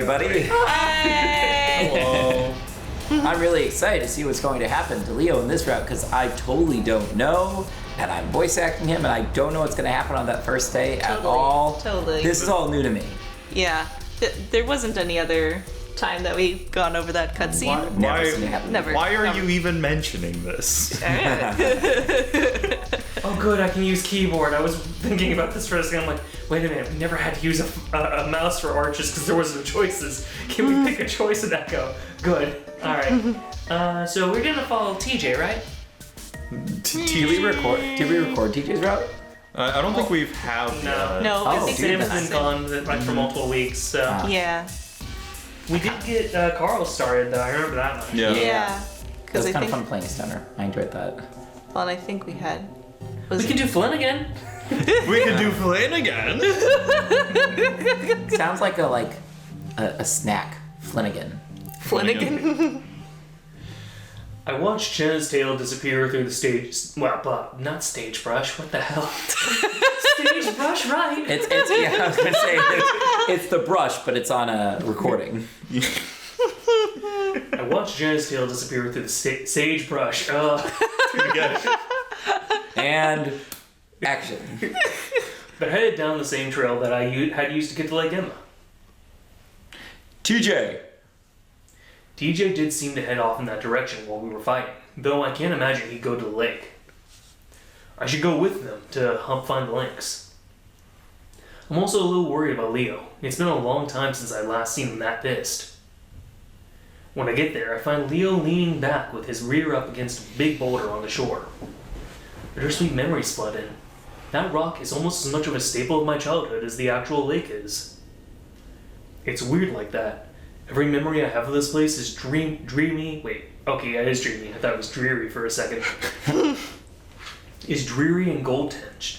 everybody. Hi! Hello. I'm really excited to see what's going to happen to Leo in this route because I totally don't know, and I'm voice acting him, and I don't know what's going to happen on that first day at all. Totally. This is all new to me. Yeah. There wasn't any other time that we've gone over that cutscene. Never seen it happen. Never. Why are you even mentioning this? Oh good, I can use keyboard. I was thinking about this for a second. I'm like, wait a minute, we never had to use a mouse for arches because there was no choices. Can we pick a choice in Echo? Good. Alright. So we're gonna follow TJ, right? Did we record TJ's route? I don't think we've have. No, I think Sam's that's been gone like for multiple weeks, so. Yeah. We did get Carl started though, I remember that much. Yeah. Yeah. It Because was I kind of think, fun playing Stunner. I enjoyed that. well, I think we had. We can do Flynn again. We could do Flynn again. Sounds like a snack. Flanagan. Flanagan. I watched Jenna's tail disappear through the stage. Well, not stage brush. What the hell? Stage brush, right? It's yeah. I was gonna say it's the brush, but it's on a recording. I watched Jenna's tail disappear through the sagebrush. And action. But headed down the same trail that I had used to get to Lake Emma. TJ. TJ did seem to head off in that direction while we were fighting, though I can't imagine he'd go to the lake. I should go with them to help find the links. I'm also a little worried about Leo. It's been a long time since I last seen him that pissed. When I get there, I find Leo leaning back with his rear up against a big boulder on the shore. Bittersweet memories flood in. That rock is almost as much of a staple of my childhood as the actual lake is. It's weird like that. Every memory I have of this place is dreamy. Wait, okay, yeah, it is dreamy. I thought it was dreary for a second. Is dreary and gold tinged.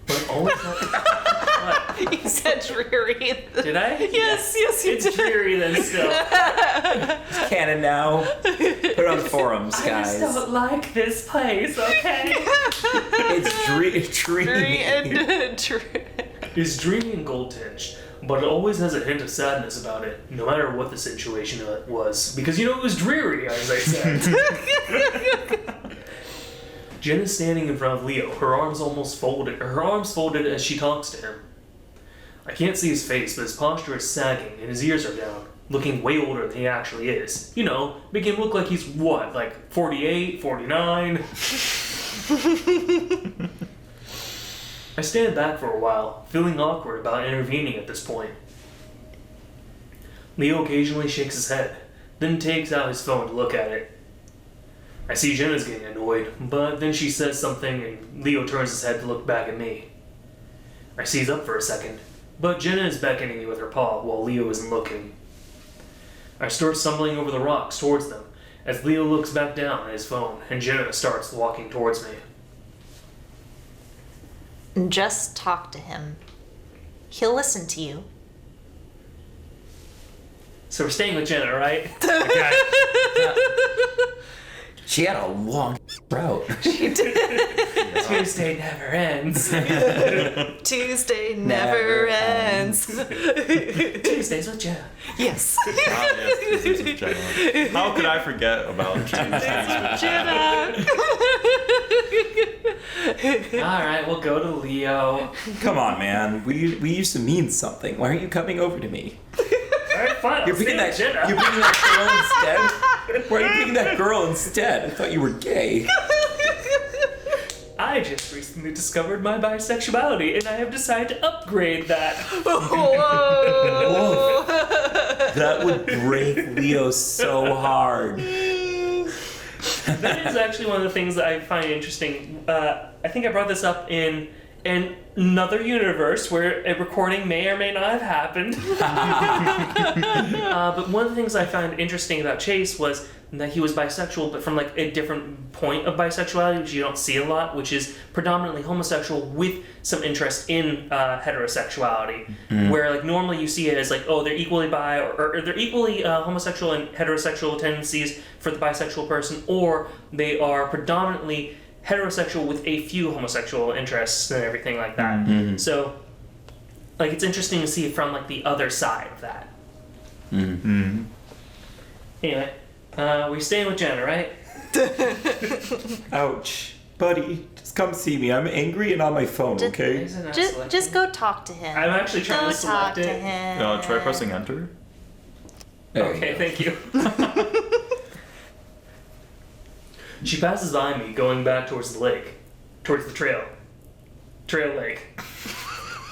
But always what? You said dreary. Did I? Yes, you It's did. dreary then still. It's canon now. Put it on the forums, I guys. just don't like this place, okay? It's dreamy. Is dreamy and gold tinged, but it always has a hint of sadness about it, no matter what the situation was. Because it was dreary, as I said. Jen is standing in front of Leo, her arms folded as she talks to him. I can't see his face, but his posture is sagging and his ears are down, looking way older than he actually is. Making him look like he's what, like 48, 49? I stand back for a while, feeling awkward about intervening at this point. Leo occasionally shakes his head, then takes out his phone to look at it. I see Jenna's getting annoyed, but then she says something and Leo turns his head to look back at me. I seize up for a second, but Jenna is beckoning me with her paw while Leo isn't looking. I start stumbling over the rocks towards them as Leo looks back down at his phone and Jenna starts walking towards me. Just talk to him. He'll listen to you. So we're staying with Jenna, right? Okay. She had a long route. Tuesday never ends. Tuesday Never never ends. Tuesdays with Jenna. Yes. Yes, Tuesdays with Jenna. How could I forget about Tuesdays? Jenna. Alright, we'll go to Leo. Come on, man. We used to mean something. Why aren't you coming over to me? Alright, fine. You're picking that girl instead? Why are you picking that girl instead? I thought you were gay. I just recently discovered my bisexuality, and I have decided to upgrade that. Whoa. That would break Leo so hard. That is actually one of the things that I find interesting. I think I brought this up in another universe where a recording may or may not have happened. But one of the things I found interesting about Chase was that he was bisexual, but from like a different point of bisexuality, which you don't see a lot, which is predominantly homosexual with some interest in heterosexuality. Where like normally you see it as like, oh, they're equally bi, or they're equally homosexual and heterosexual tendencies for the bisexual person, or they are predominantly heterosexual with a few homosexual interests and everything like that. So like it's interesting to see it from like the other side of that. Anyway, we're staying with Jenna, right? Ouch. Buddy, just come see me. I'm angry and on my phone, Just- okay? Isn't that Just selected? go talk to him. I'm actually trying Go to select talk to it. him. Try pressing enter. There you Okay, go. thank you. She passes by me, going back towards the lake. Towards the trail. Trail lake.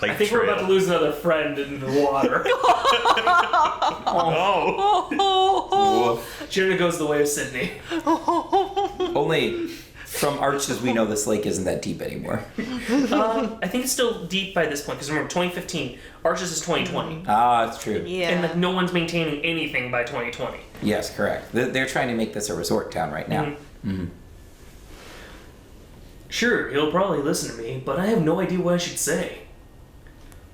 Like I think we're about to lose another friend in the water. Oh. Woof. Jenna goes the way of Sydney. Only from Arches we know this lake isn't that deep anymore. I think it's still deep by this point, because remember, 2015. Arches is 2020. Ah, it's true. Yeah. And like, no one's maintaining anything by 2020. Yes, correct. They're trying to make this a resort town right now. Sure, he'll probably listen to me, but I have no idea what I should say.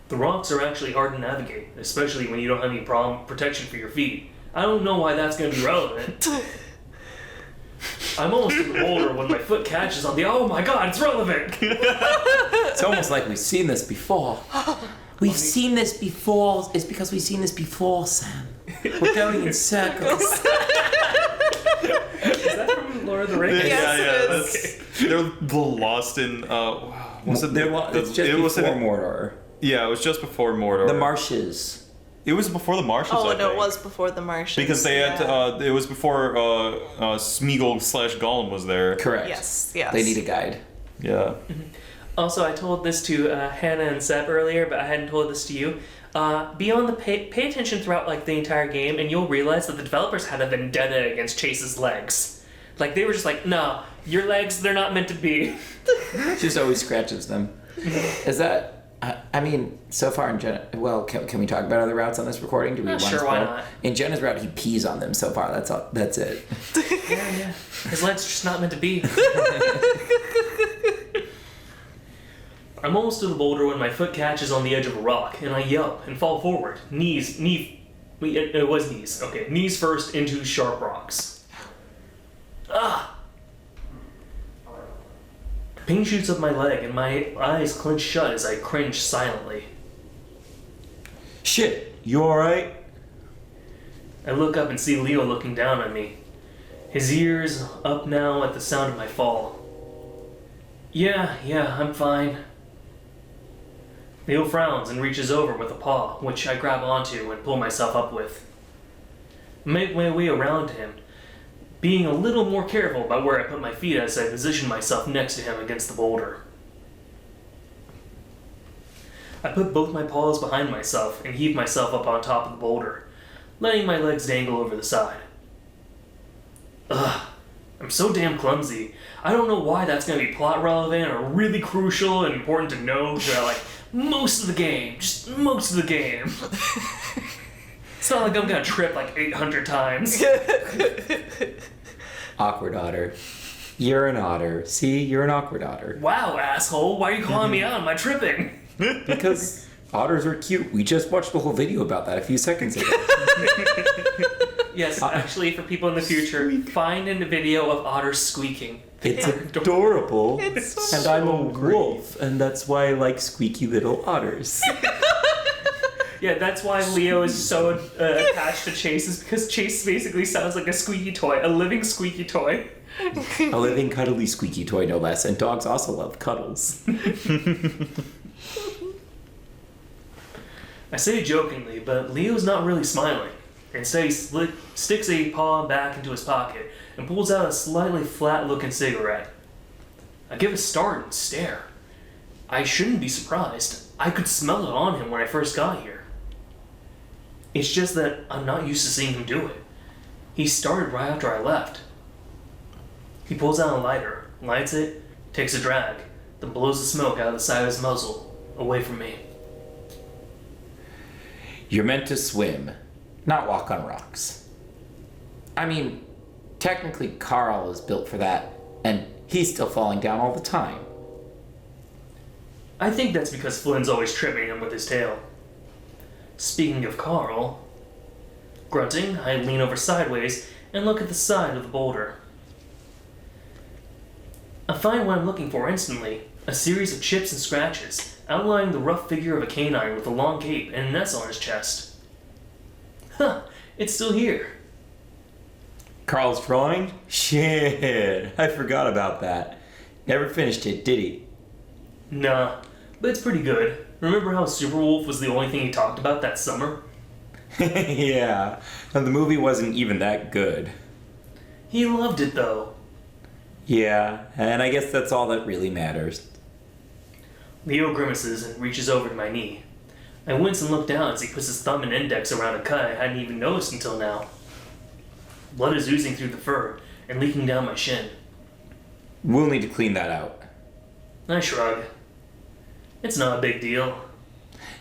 The rocks are actually hard to navigate, especially when you don't have any protection for your feet. I don't know why that's going to be relevant. I'm almost in the boulder when my foot catches on the. Oh my god, it's relevant! It's almost like we've seen this before. We've seen this before. It's because we've seen this before, Sam. We're going in circles. Is that from Lord of the Rings? Yeah, Yes, it that's- They're lost in. Was it? It's just it was before in- Mordor. Yeah, it was just before Mordor. The marshes. It was before the marshes. Oh I no, it think. was before the Martians. Because they had. It was before Smeagol / Gollum was there. Correct. Yes. They need a guide. Yeah. Also, I told this to Hannah and Seb earlier, but I hadn't told this to you. Be on the pay attention throughout like the entire game, and you'll realize that the developers had a vendetta against Chase's legs. Like they were just like, no, your legs, they're not meant to be. She just always scratches them. Is that? I mean, so far in Jenna. Well, can we talk about other routes on this recording? Do we want to Sure, why spoil? not? In Jenna's route, he pees on them so far. That's all. That's it. Yeah. His legs are just not meant to be. I'm almost to the boulder when my foot catches on the edge of a rock, and I yelp and fall forward. It was knees. Okay, knees first into sharp rocks. Ah! Pain shoots up my leg, and my eyes clench shut as I cringe silently. Shit. You all right? I look up and see Leo looking down at me. His ears up now at the sound of my fall. Yeah, I'm fine. Leo frowns and reaches over with a paw, which I grab onto and pull myself up with. I make my way around him, being a little more careful about where I put my feet as I position myself next to him against the boulder. I put both my paws behind myself and heave myself up on top of the boulder, letting my legs dangle over the side. Ugh, I'm so damn clumsy. I don't know why that's going to be plot relevant or really crucial and important to know throughout, like, most of the game. Just most of the game. It's not like I'm going to trip like 800 times. Awkward otter. You're an otter. See, you're an awkward otter. Wow, asshole, why are you calling me out on my tripping? Because otters are cute. We just watched the whole video about that a few seconds ago. Yes, actually, for people in the future, find a video of otters squeaking. It's adorable. It's so And I'm a wolf, and that's why I like squeaky little otters. Yeah, that's why Leo is so attached to Chase, is because Chase basically sounds like a squeaky toy, a living squeaky toy. A living, cuddly, squeaky toy, no less. And dogs also love cuddles. I say jokingly, but Leo's not really smiling. Instead, he sticks a paw back into his pocket and pulls out a slightly flat-looking cigarette. I give a start and stare. I shouldn't be surprised. I could smell it on him when I first got here. It's just that I'm not used to seeing him do it. He started right after I left. He pulls out a lighter, lights it, takes a drag, then blows the smoke out of the side of his muzzle, away from me. You're meant to swim, not walk on rocks. I mean, technically Carl is built for that, and he's still falling down all the time. I think that's because Flynn's always tripping him with his tail. Speaking of Carl, grunting, I lean over sideways and look at the side of the boulder. I find what I'm looking for instantly, a series of chips and scratches, outlining the rough figure of a canine with a long cape and an S on his chest. Huh, it's still here. Carl's drawing? Shit, I forgot about that. Never finished it, did he? Nah, but it's pretty good. Remember how Superwolf was the only thing he talked about that summer? Yeah, and the movie wasn't even that good. He loved it though. Yeah, and I guess that's all that really matters. Leo grimaces and reaches over to my knee. I wince and look down as he puts his thumb and index around a cut I hadn't even noticed until now. Blood is oozing through the fur and leaking down my shin. We'll need to clean that out. I shrug. It's not a big deal.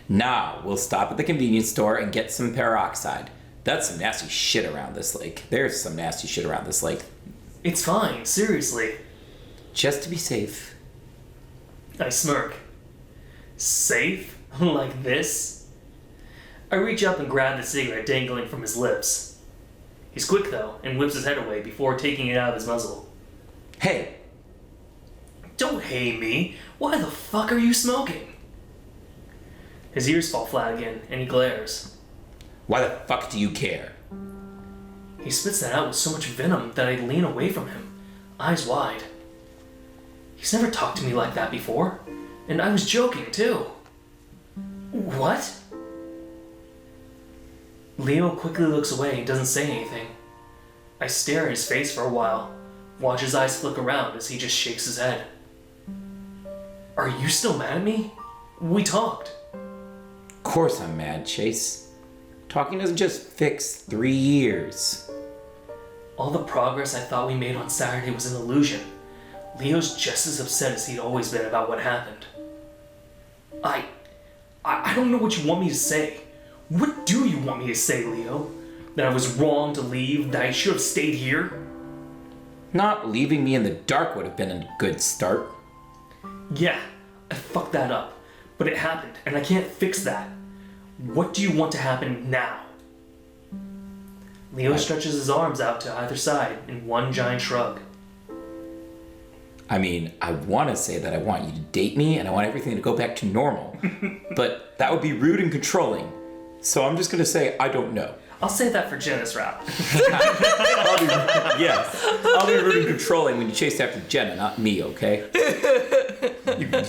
Now, we'll stop at the convenience store and get some peroxide. That's some nasty shit around this lake. There's some nasty shit around this lake. It's fine, seriously. Just to be safe. I smirk. Safe? Like this? I reach up and grab the cigarette dangling from his lips. He's quick though, and whips his head away before taking it out of his muzzle. Hey, Don't hey me! Why the fuck are you smoking? His ears fall flat again, and he glares. why the fuck do you care? He spits that out with so much venom that I lean away from him, eyes wide. He's never talked to me like that before, and I was joking too. What? Leo quickly looks away and doesn't say anything. I stare at his face for a while, watch his eyes flick around as he just shakes his head. Are you still mad at me? We talked. Of course I'm mad, Chase. Talking doesn't just fix 3 years. All the progress I thought we made on Saturday was an illusion. Leo's just as upset as he'd always been about what happened. I don't know what you want me to say. What do you want me to say, Leo? That I was wrong to leave? That I should have stayed here? Not leaving me in the dark would have been a good start. Yeah, I fucked that up. But it happened, and I can't fix that. What do you want to happen now? Leo stretches his arms out to either side in one giant shrug. I mean, I want to say that I want you to date me and I want everything to go back to normal. But that would be rude and controlling. So I'm just going to say, I don't know. I'll say that for Jenna's rap. I'll be rude and controlling when you chase after Jenna, not me, okay?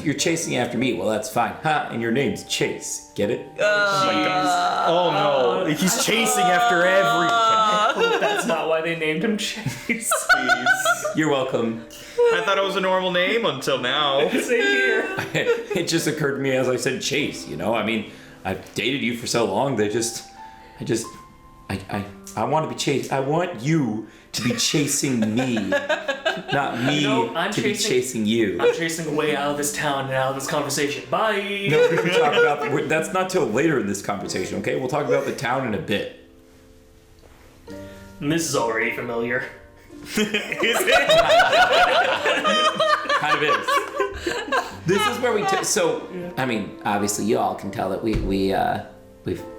You're chasing after me, well that's fine. And your name's Chase, get it? Oh no, he's chasing after everything. I hope that's not why they named him Chase. Please. You're welcome. I thought it was a normal name until now. Same here. It just occurred to me as I said Chase, you know? I mean, I've dated you for so long, I want to be chased. I want you to be chasing me, not me be chasing you. I'm chasing away out of this town and out of this conversation. Bye! No, we're gonna talk about that's not till later in this conversation, okay? We'll talk about the town in a bit. And this is already familiar. Kind of is. This is where we I mean, obviously you all can tell that we've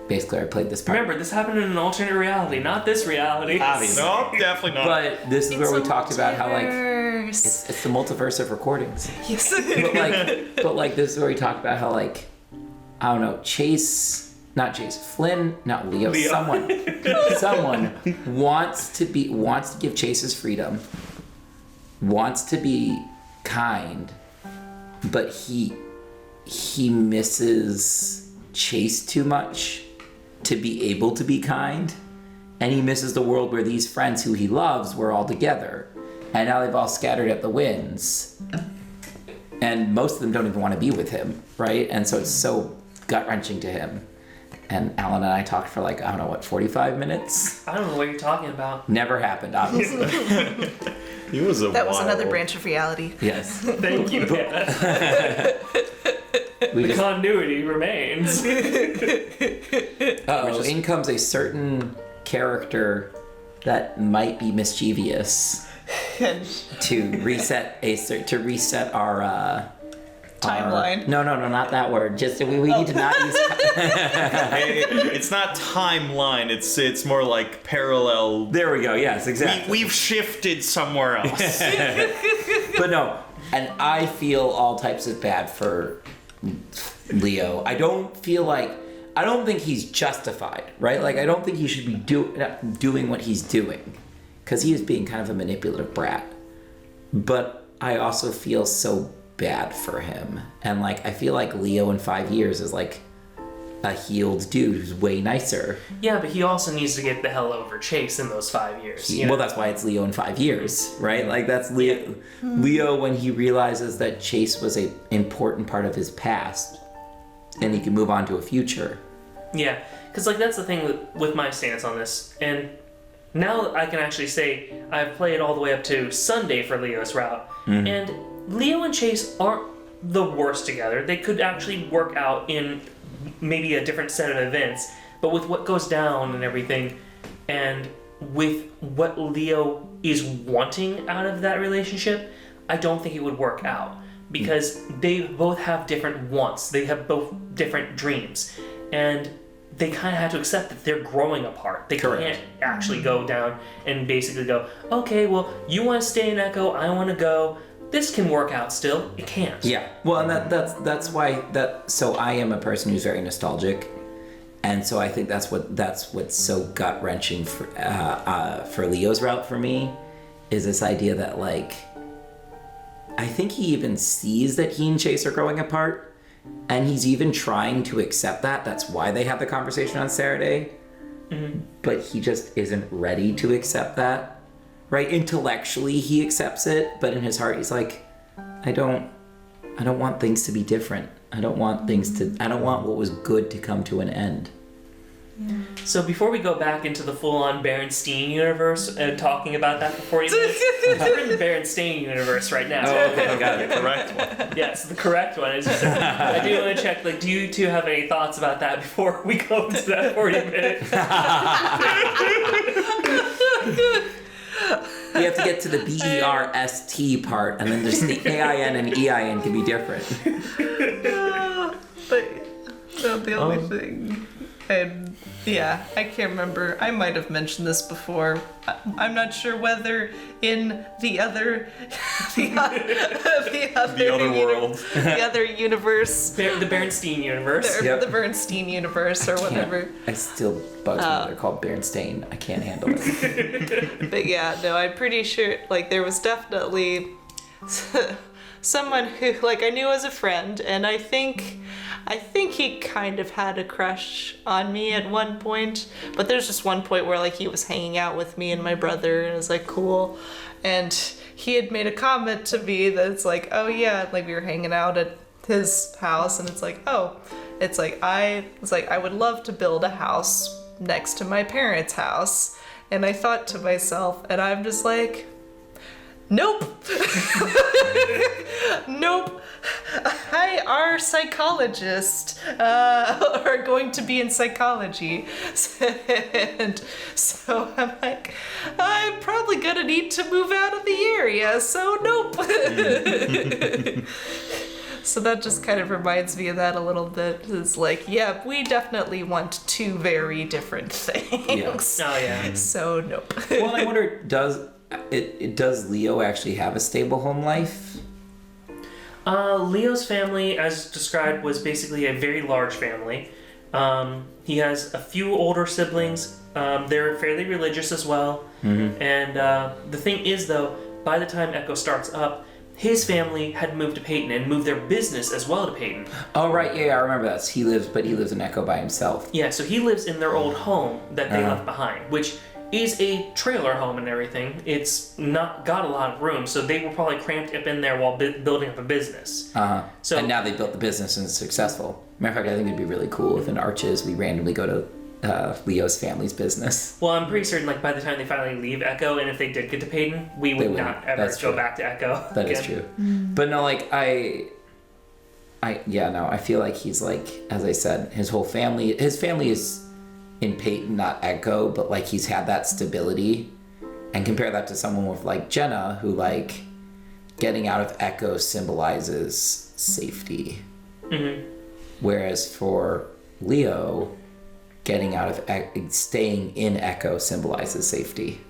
basically already played this part. Remember, this happened in an alternate reality, not this reality. Obviously. No, definitely not. But this is where we talked about how like Multiverse. it's the multiverse of recordings. Yes. but like this is where we talk about how like I don't know, Flynn, not Leo. Someone wants to give Chase his freedom, wants to be kind, but he misses Chase too much to be able to be kind, and he misses the world where these friends who he loves were all together, and now they've all scattered at the winds, and most of them don't even want to be with him, right? And so it's so gut-wrenching to him. And Alan and I talked for 45 minutes? I don't know what you're talking about. Never happened, obviously. He was That was another branch of reality. Yes. Thank you, Hannah. The continuity remains. Uh-oh, in comes a certain character that might be mischievous to reset our Timeline. No, not that word. Just we need to not use. It's not timeline. It's more like parallel. There we go. Yes, exactly. We've shifted somewhere else. But no, and I feel all types of bad for Leo. I don't feel like I don't think he's justified, right? Like, I don't think he should be doing what he's doing, because he is being kind of a manipulative brat. But I also feel so bad for him. And, like, I feel like Leo in 5 years is, like, a healed dude who's way nicer. Yeah, but he also needs to get the hell over Chase in those 5 years. Well, that's why it's Leo in 5 years, right? Like, that's Leo. Leo, when he realizes that Chase was an important part of his past, and he can move on to a future. Yeah, because, like, that's the thing with my stance on this. And now I can actually say I've played all the way up to Sunday for Leo's route. And Leo and Chase aren't the worst together. They could actually work out in maybe a different set of events. But with what goes down and everything, and with what Leo is wanting out of that relationship, I don't think it would work out. Because they both have different wants. They have both different dreams. And they kind of have to accept that they're growing apart. They can't actually go down and basically go, okay, well, you want to stay in Echo, I want to go. This can work out still. It can't. Yeah. Well, and that's why so I am a person who's very nostalgic. And so I think that's what's so gut-wrenching for Leo's route for me, is this idea that, like, I think he even sees that he and Chase are growing apart, and he's even trying to accept that. That's why they have the conversation on Saturday. But he just isn't ready to accept that, right? Intellectually, he accepts it, but in his heart, he's like, I don't want things to be different. I don't want what was good to come to an end. So before we go back into the full-on Berenstain universe and talking about that for 40 minutes, we're in the Berenstain universe right now. Oh, okay, got it. The correct one. Yes, the correct one. Is I do want to check, like, do you two have any thoughts about that before we go into that 40 minutes? You have to get to the BERST part, and then just the AIN and EIN can be different. But no, the only thing, and yeah, I can't remember. I might have mentioned this before. I'm not sure whether in the other world. the other universe, The Berenstain universe. Yep. the Bernstein universe or whatever. It still bugs me that they're called Berenstain. I can't handle it. But yeah, no, I'm pretty sure, like, there was definitely someone who, like, I knew as a friend, and I think he kind of had a crush on me at one point, but there's just one point where, like, he was hanging out with me and my brother, and it was, like, cool, and he had made a comment to me that's like, oh yeah, like, we were hanging out at his house, and it's like, I would love to build a house next to my parents' house, and I thought to myself, and I'm just like, nope. Nope. Our psychologist are going to be in psychology. And so I'm like, I'm probably gonna need to move out of the area, so nope. So that just kind of reminds me of that a little bit. It's like, yeah, we definitely want two very different things. Yeah. Oh yeah. So nope. Well, I wonder, does Leo actually have a stable home life? Leo's family, as described, was basically a very large family. He has a few older siblings. They're fairly religious as well. And the thing is, though, by the time Echo starts up, his family had moved to Peyton and moved their business as well to Peyton. Oh, right, yeah, I remember that. He lives in Echo by himself. Yeah, so he lives in their old home that they left behind, which is a trailer home and everything. It's not got a lot of room, so they were probably cramped up in there while building up a business. So, and now they built the business and it's successful. Matter of fact, I think it'd be really cool if in Arches we randomly go to Leo's family's business. Well, I'm pretty certain, like, by the time they finally leave Echo, and if they did get to Peyton, we would not ever go back to Echo. That again. is true. But no, like, I feel like he's, like, as I said, his family is in Peyton, not Echo, but, like, he's had that stability. And compare that to someone with, like, Jenna, who, like, getting out of Echo symbolizes safety. Whereas for Leo, getting out of staying in Echo symbolizes safety.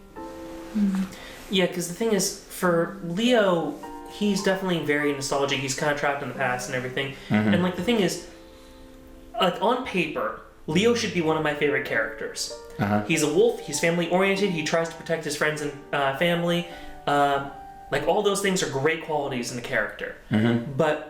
Yeah, because the thing is, for Leo, he's definitely very nostalgic. He's kind of trapped in the past and everything. And, like, the thing is, like, on paper, Leo should be one of my favorite characters. He's a wolf. He's family oriented. He tries to protect his friends and family. Like all those things are great qualities in the character. But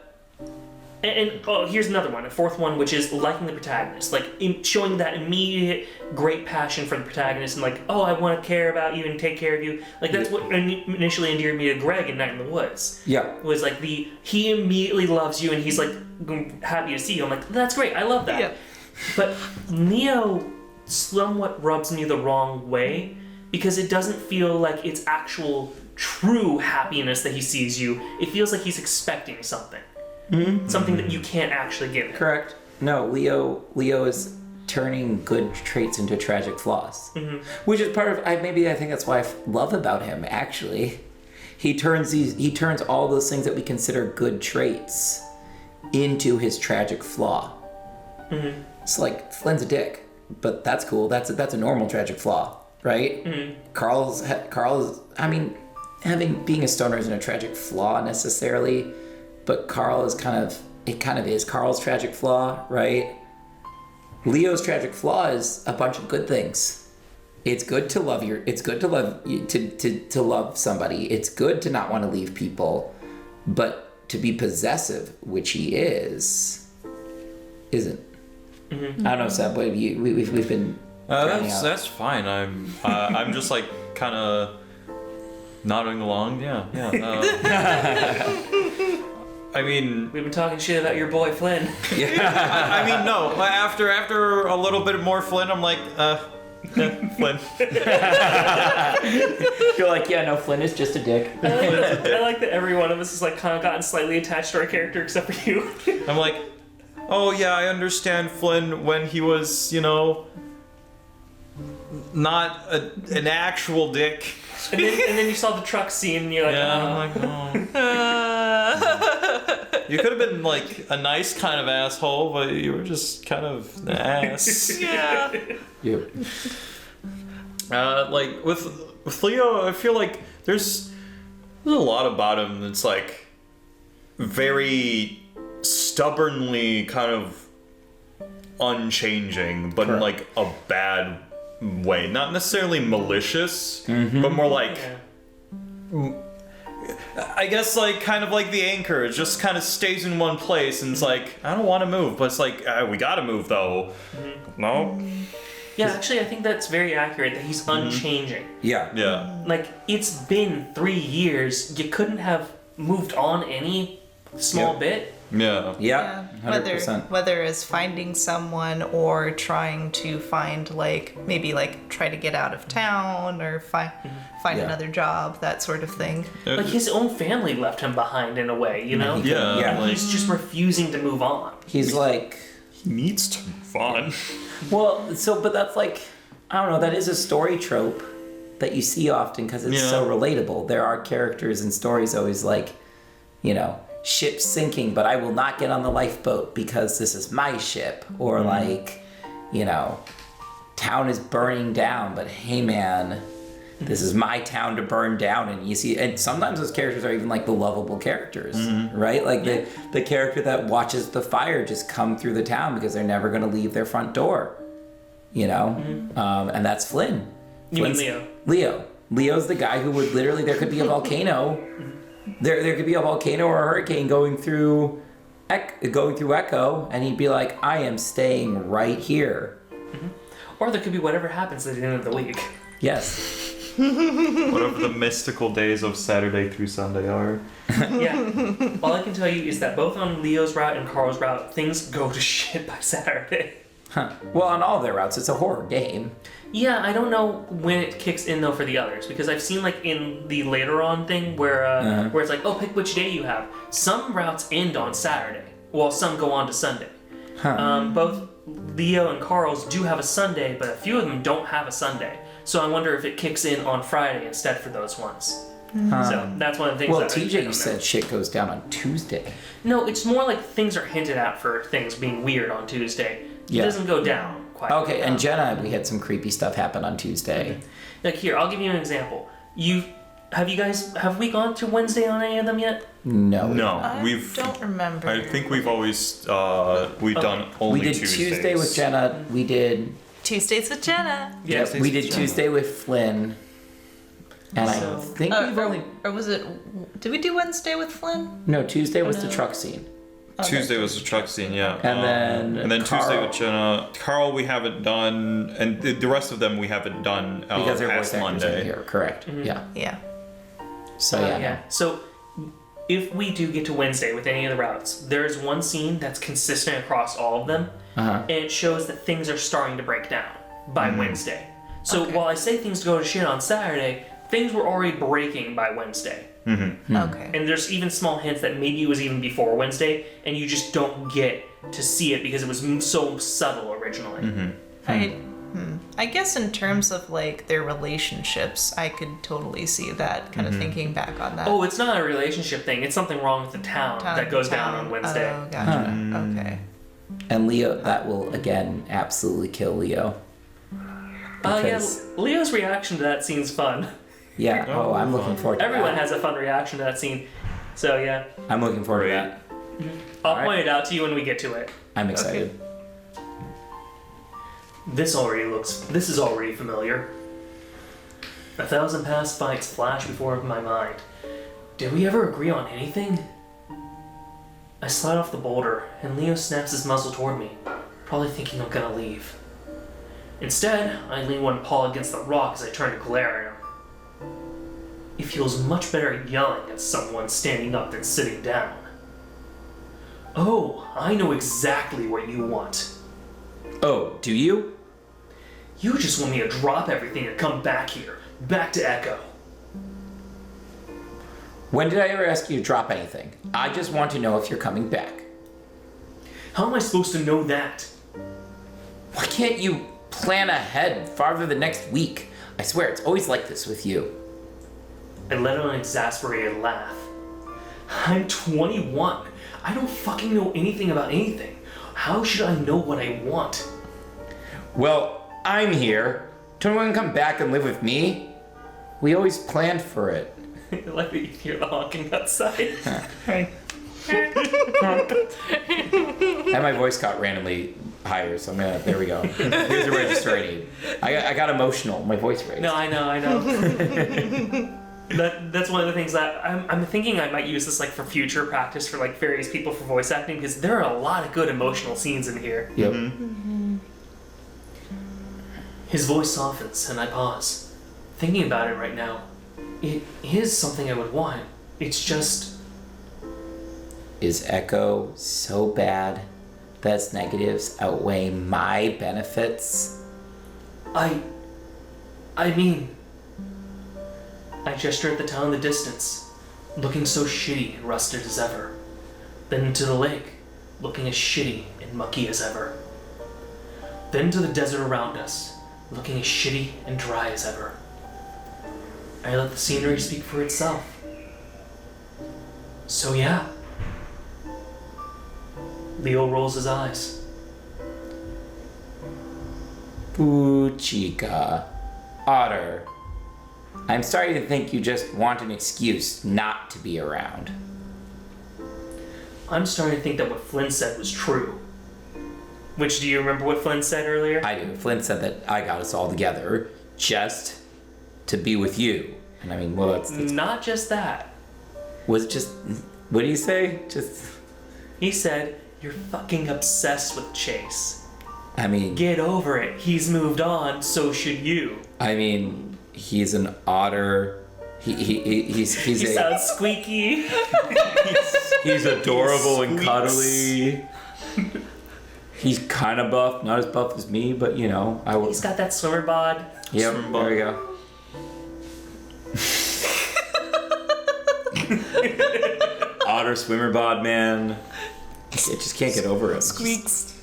here's another one, a fourth one, which is liking the protagonist, like showing that immediate great passion for the protagonist, and like, oh, I want to care about you and take care of you. Like that's what initially endeared me to Greg in Night in the Woods. Yeah, was like he immediately loves you and he's like happy to see you. I'm like, that's great, I love that. Yeah. But Leo somewhat rubs me the wrong way because it doesn't feel like it's actual true happiness that he sees you. It feels like he's expecting something. Something that you can't actually give him. Correct. No, Leo is turning good traits into tragic flaws, which is part of. I think that's why I love about him. Actually, he turns all those things that we consider good traits into his tragic flaw. It's like Flynn's a dick, but that's cool. That's a normal tragic flaw, right? Carl's. I mean, being a stoner isn't a tragic flaw necessarily. But Carl is kind of is Carl's tragic flaw, right? Leo's tragic flaw is a bunch of good things. It's good to love to love somebody. It's good to not want to leave people, but to be possessive, which he isn't. I don't know, Seb, but we've been. That's fine. I'm just like kind of nodding along. Yeah. I mean, we've been talking shit about your boy Flynn. Yeah. I mean, no. After a little bit more Flynn, I'm like, Flynn. You're like, yeah, no, Flynn is just a dick. I like that every one of us has like kind of gotten slightly attached to our character, except for you. I'm like, oh yeah, I understand Flynn when he was, not an actual dick. And then you saw the truck scene and you're like, You could have been like a nice kind of asshole, but you were just kind of an ass. Yeah. Yep. Like with Leo, I feel like there's a lot about him that's like very stubbornly kind of unchanging, but in like a bad way. Not necessarily malicious, but more like I guess like kind of like the anchor. It just kind of stays in one place and it's like, I don't want to move, but it's like, we gotta move though. No? Yeah, actually I think that's very accurate, that he's unchanging. Yeah. Like, it's been 3 years. You couldn't have moved on any small bit. Yeah. 100%. Whether it's finding someone or trying to find maybe try to get out of town or find another job, that sort of thing. Like his own family left him behind in a way, you know? Yeah. He's just refusing to move on. He's like, he needs to move on. Well, but that's like, I don't know, that is a story trope that you see often because it's so relatable. There are characters in stories always like, ship sinking, but I will not get on the lifeboat because this is my ship. Or town is burning down, but hey man, this is my town to burn down. And you see, and sometimes those characters are even like the lovable characters, right? Like the character that watches the fire just come through the town because they're never going to leave their front door, and that's Flynn. You mean Leo? Leo's the guy who would literally, there could be a volcano. There could be a volcano or a hurricane going through Echo, and he'd be like, I am staying right here. Or there could be whatever happens at the end of the week. Yes. Whatever the mystical days of Saturday through Sunday are. Yeah. All I can tell you is that both on Leo's route and Carl's route, things go to shit by Saturday. Huh. Well, on all their routes, it's a horror game. Yeah, I don't know when it kicks in though for the others, because I've seen in the later on thing where it's like, oh, pick which day you have. Some routes end on Saturday, while some go on to Sunday. Both Leo and Carl's do have a Sunday, but a few of them don't have a Sunday. So I wonder if it kicks in on Friday instead for those ones. So that's one of the things. Well, TJ, you said shit goes down on Tuesday. No, it's more like things are hinted at for things being weird on Tuesday. It doesn't go down quite. Okay, and Jenna, we had some creepy stuff happen on Tuesday. Like here, I'll give you an example. have we gone to Wednesday on any of them yet? No. No, I don't remember. I think we've always done only We did Tuesdays. Tuesday with Jenna. We did. Tuesdays with Jenna. Yeah. We did Tuesday with Flynn. And So- I think we've only. Or was it? Did we do Wednesday with Flynn? No, Tuesday was the No. truck scene. Tuesday was the truck scene, yeah. And then Tuesday Carl. with Jenna. Carl, we haven't done, and the rest of them we haven't done Because their past voice actors are Monday. here. Correct. Yeah. Yeah. So yeah. So if we do get to Wednesday with any of the routes, there's one scene that's consistent across all of them, Uh-huh. and it shows that things are starting to break down by Wednesday. So Okay. while I say things go to shit on Saturday, things were already breaking by Wednesday. Okay. And there's even small hints that maybe it was even before Wednesday, and you just don't get to see it because it was so subtle originally. I guess in terms of like their relationships, I could totally see that kind of thinking back on that. Oh, it's not a relationship thing. It's something wrong with the town that goes down on Wednesday. Oh, gotcha. Okay. And Leo, that will again absolutely kill Leo. Yeah, Because- Leo's reaction to that scene's fun. Yeah. Oh, I'm looking forward to Everyone that. has a fun reaction to that scene. So yeah, I'm looking forward Great. to that. I'll Alright. point it out to you when we get to it. I'm excited. This is already familiar. 1,000 past fights flash before my mind. Did we ever agree on anything? I slide off the boulder, and Leo snaps his muzzle toward me, probably thinking I'm gonna leave. Instead, I lean one paw against the rock as I turn to glare at him. It feels much better yelling at someone standing up than sitting down. Oh, I know exactly what you want. Oh, do you? You just want me to drop everything and come back here, back to Echo. When did I ever ask you to drop anything? I just want to know if you're coming back. How am I supposed to know that? Why can't you plan ahead farther than next week? I swear, it's always like this with you. I let out an exasperated laugh. I'm 21. I don't fucking know anything about anything. How should I know what I want? Well, I'm here. Don't you want to come back and live with me? We always planned for it. I like that you hear the honking outside. And my voice got randomly higher, so I'm gonna. There we go. Here's the register I need. I got emotional. My voice raised. No, I know. That's one of the things that I'm thinking I might use this like for future practice for like various people for voice acting because there are a lot of good emotional scenes in here. Yep. His voice softens and I pause. Thinking about it right now, it is something I would want. It's just Is Echo so bad that its negatives outweigh my benefits? I mean, I gesture at the town in the distance, looking so shitty and rusted as ever. Then to the lake, looking as shitty and mucky as ever. Then to the desert around us, looking as shitty and dry as ever. I let the scenery speak for itself. So yeah. Leo rolls his eyes. Ooh, chica. Otter. I'm starting to think you just want an excuse not to be around. I'm starting to think that what Flynn said was true. Which, do you remember what Flynn said earlier? I do. Flint said that I got us all together just to be with you. And I mean, well, that's Not just that. was it just. What do you say? Just. He said, "You're fucking obsessed with Chase. I mean, Get over it. He's moved on, so should you." he's an otter. He's He a. sounds squeaky. He's adorable and Squeaks. cuddly. He's kind of buff, not as buff as me, but you know, I will. He's got that swimmer bod. Yep, swim there we go. Otter swimmer bod, man. I just can't get over it. Squeaks.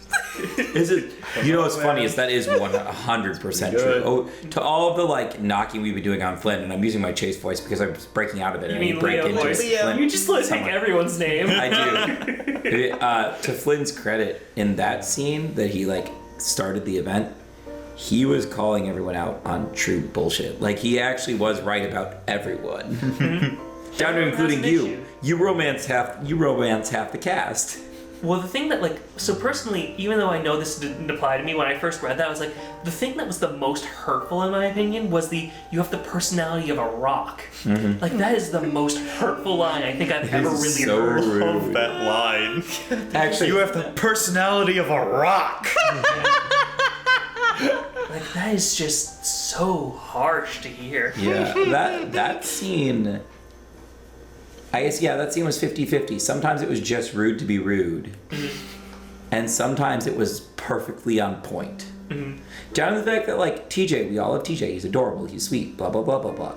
Is it? You know what's funny is that is 100% true. Good. Oh, to all of the like knocking we've been doing on Flynn, and I'm using my Chase voice because I'm just breaking out of it. You and I mean break Leo into voice? Flynn. You just let take Someone. everyone's name. I do. To Flynn's credit, in that scene that he like started the event, he was calling everyone out on true bullshit. Like, he actually was right about everyone. Down to including That's an you. issue. You romance half the cast. Well, the thing that, like, so personally, even though I know this didn't apply to me, when I first read that, I was like, the thing that was the most hurtful, in my opinion, was you have the personality of a rock. Like, that is the most hurtful line I think I've ever really so heard. rude. Love that line. Actually, You have the personality of a rock. Like, that is just so harsh to hear. yeah, that scene... I guess, yeah, that scene was 50-50. Sometimes it was just rude to be rude. And sometimes it was perfectly on point. Down to the fact that, like, TJ, we all love TJ. He's adorable. He's sweet. Blah, blah, blah, blah, blah.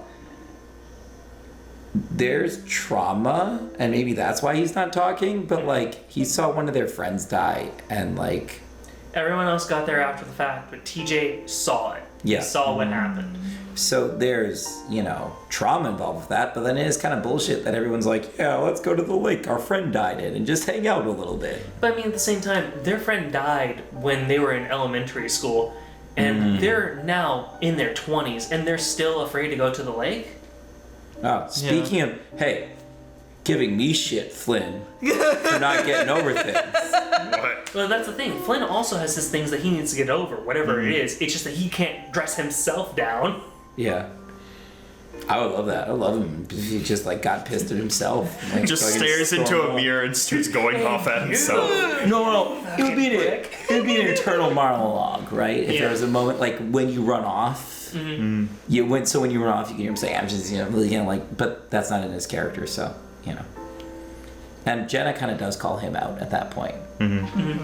There's trauma, and maybe that's why he's not talking, but, like, he saw one of their friends die, and, like... Everyone else got there after the fact, but TJ saw it. Yeah. He saw what happened. So there's, trauma involved with that, but then it is kind of bullshit that everyone's like, yeah, let's go to the lake our friend died in and just hang out a little bit. But I mean, at the same time, their friend died when they were in elementary school, and they're now in their 20s, and they're still afraid to go to the lake? Oh, speaking of, hey, giving me shit, Flynn, for not getting over things. What? Well, that's the thing. Flynn also has his things that he needs to get over, whatever it is. It's just that he can't dress himself down. Yeah. I would love that. I love him if he just, like, got pissed at himself. Like, Just fucking stares into stormed a off. mirror and starts going off at himself. No. It would be an internal monologue, right? If there was a moment, like, when you run off, when you run off, you can hear him say, I'm just, like, but that's not in his character, so, And Jenna kind of does call him out at that point.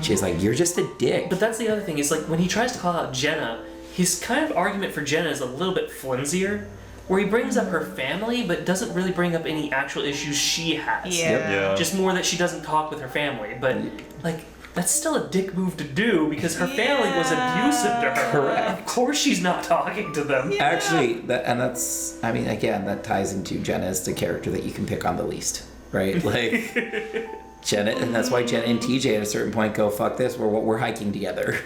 She's like, you're just a dick. But that's the other thing, is like, when he tries to call out Jenna, his kind of argument for Jenna is a little bit flimsier, where he brings up her family, but doesn't really bring up any actual issues she has. Yeah. Just more that she doesn't talk with her family. But, like, that's still a dick move to do, because her family was abusive to her. Correct. Of course she's not talking to them. Actually, that's, I mean, again, that ties into Jenna as the character that you can pick on the least, right? Like, Jenna, and that's why Jenna and TJ at a certain point go, fuck this, we're hiking together.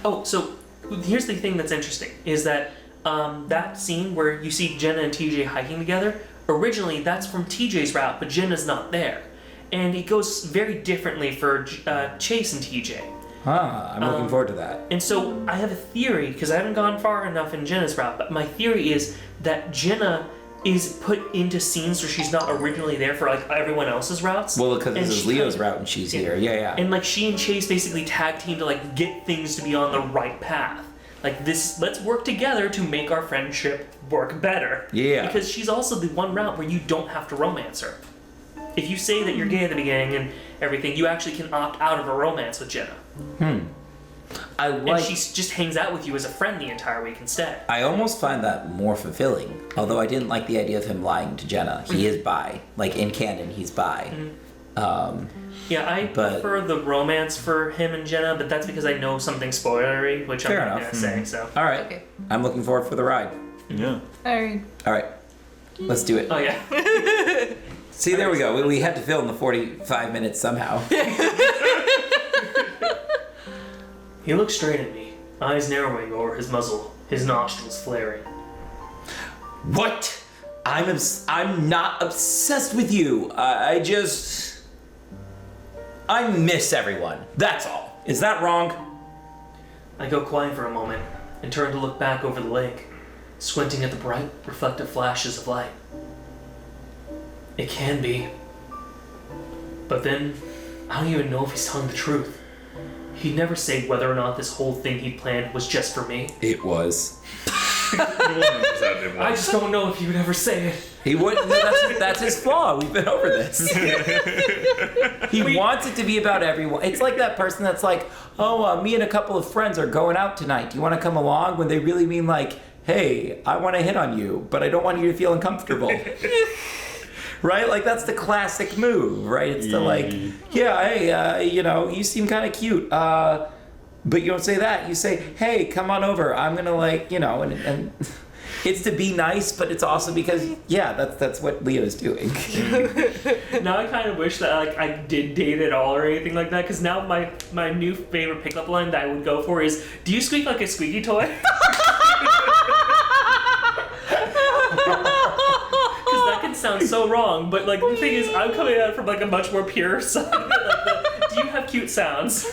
Oh, so here's the thing that's interesting, is that that scene where you see Jenna and TJ hiking together, originally that's from TJ's route, but Jenna's not there. And it goes very differently for Chase and TJ. I'm looking forward to that. And so I have a theory, because I haven't gone far enough in Jenna's route, but my theory is that Jenna is put into scenes where she's not originally there for, like, everyone else's routes. Well, because And this is she Leo's kinda- route and she's here. Yeah. And, like, she and Chase basically tag team to, like, get things to be on the right path. Like, this, let's work together to make our friendship work better. Yeah. Because she's also the one route where you don't have to romance her. If you say that you're gay at the beginning and everything, you actually can opt out of a romance with Jenna. I And like. she just hangs out with you as a friend the entire week instead. I almost find that more fulfilling. Although I didn't like the idea of him lying to Jenna. He is bi. Like, in canon, he's bi. Yeah, I But- prefer the romance for him and Jenna, but that's because I know something spoilery, which Fair I'm not enough. going to say, so. All right. Okay. I'm looking forward for the ride. Yeah. Alright. All right. Let's do it. Oh, yeah. See, there we go. We had to fill in the 45 minutes somehow. He looked straight at me, eyes narrowing over his muzzle, his nostrils flaring. What? I'm not obsessed with you. I miss everyone. That's all. Is that wrong? I go quiet for a moment and turn to look back over the lake, squinting at the bright, reflective flashes of light. It can be. But then, I don't even know if he's telling the truth. He'd never say whether or not this whole thing he planned was just for me. It was. I just don't know if he would ever say it. He wouldn't. No, that's his flaw. We've been over this. He wants it to be about everyone. It's like that person that's like, oh, me and a couple of friends are going out tonight. Do you want to come along? When they really mean like, hey, I want to hit on you, but I don't want you to feel uncomfortable. Right? Like, that's the classic move, right? It's the like, yeah, hey, you seem kind of cute. But you don't say that. You say, hey, come on over. I'm going to and It's to be nice, but it's also because, yeah, that's what Leo's doing. Now I kind of wish that like I did date at all or anything like that, because now my new favorite pickup line that I would go for is, "Do you squeak like a squeaky toy?" Because that can sound so wrong, but like the thing is, I'm coming at it from like a much more pure side. Like do you have cute sounds?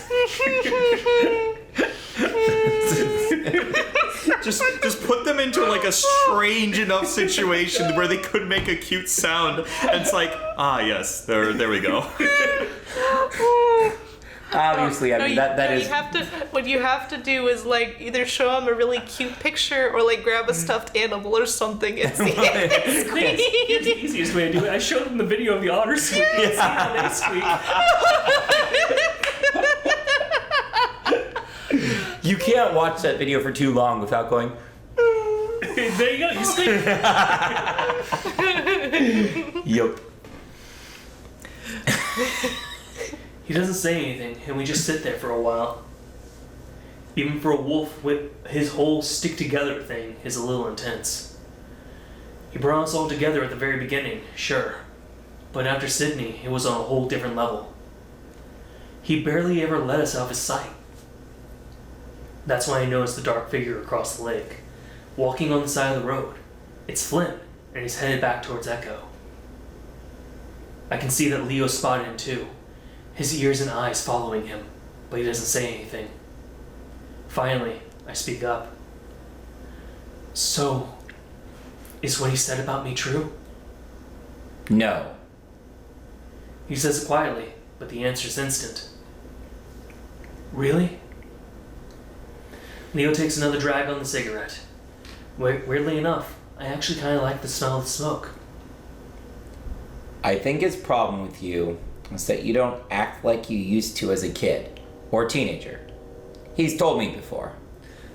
Just put them into like a strange enough situation where they could make a cute sound, and it's like, yes, there we go. Obviously, I mean, that is... What you have to do is like either show them a really cute picture or like grab a stuffed animal or something and see it squeak. Here's the easiest way to do it. I showed them the video of the otter squeak and see how they squeak. You can't watch that video for too long without going... There you go, you squeak. Yup. He doesn't say anything, and we just sit there for a while. Even for a wolf, with his whole stick-together thing is a little intense. He brought us all together at the very beginning, sure. But after Sydney, it was on a whole different level. He barely ever let us out of his sight. That's when I noticed the dark figure across the lake, walking on the side of the road. It's Flynn, and he's headed back towards Echo. I can see that Leo spotted him too, his ears and eyes following him, but he doesn't say anything. Finally, I speak up. "So, is what he said about me true?" No. He says it quietly, but the answer's instant. "Really?" Leo takes another drag on the cigarette. Weirdly enough, I actually kind of like the smell of the smoke. I think his problem with you is that you don't act like you used to as a kid or teenager. He's told me before.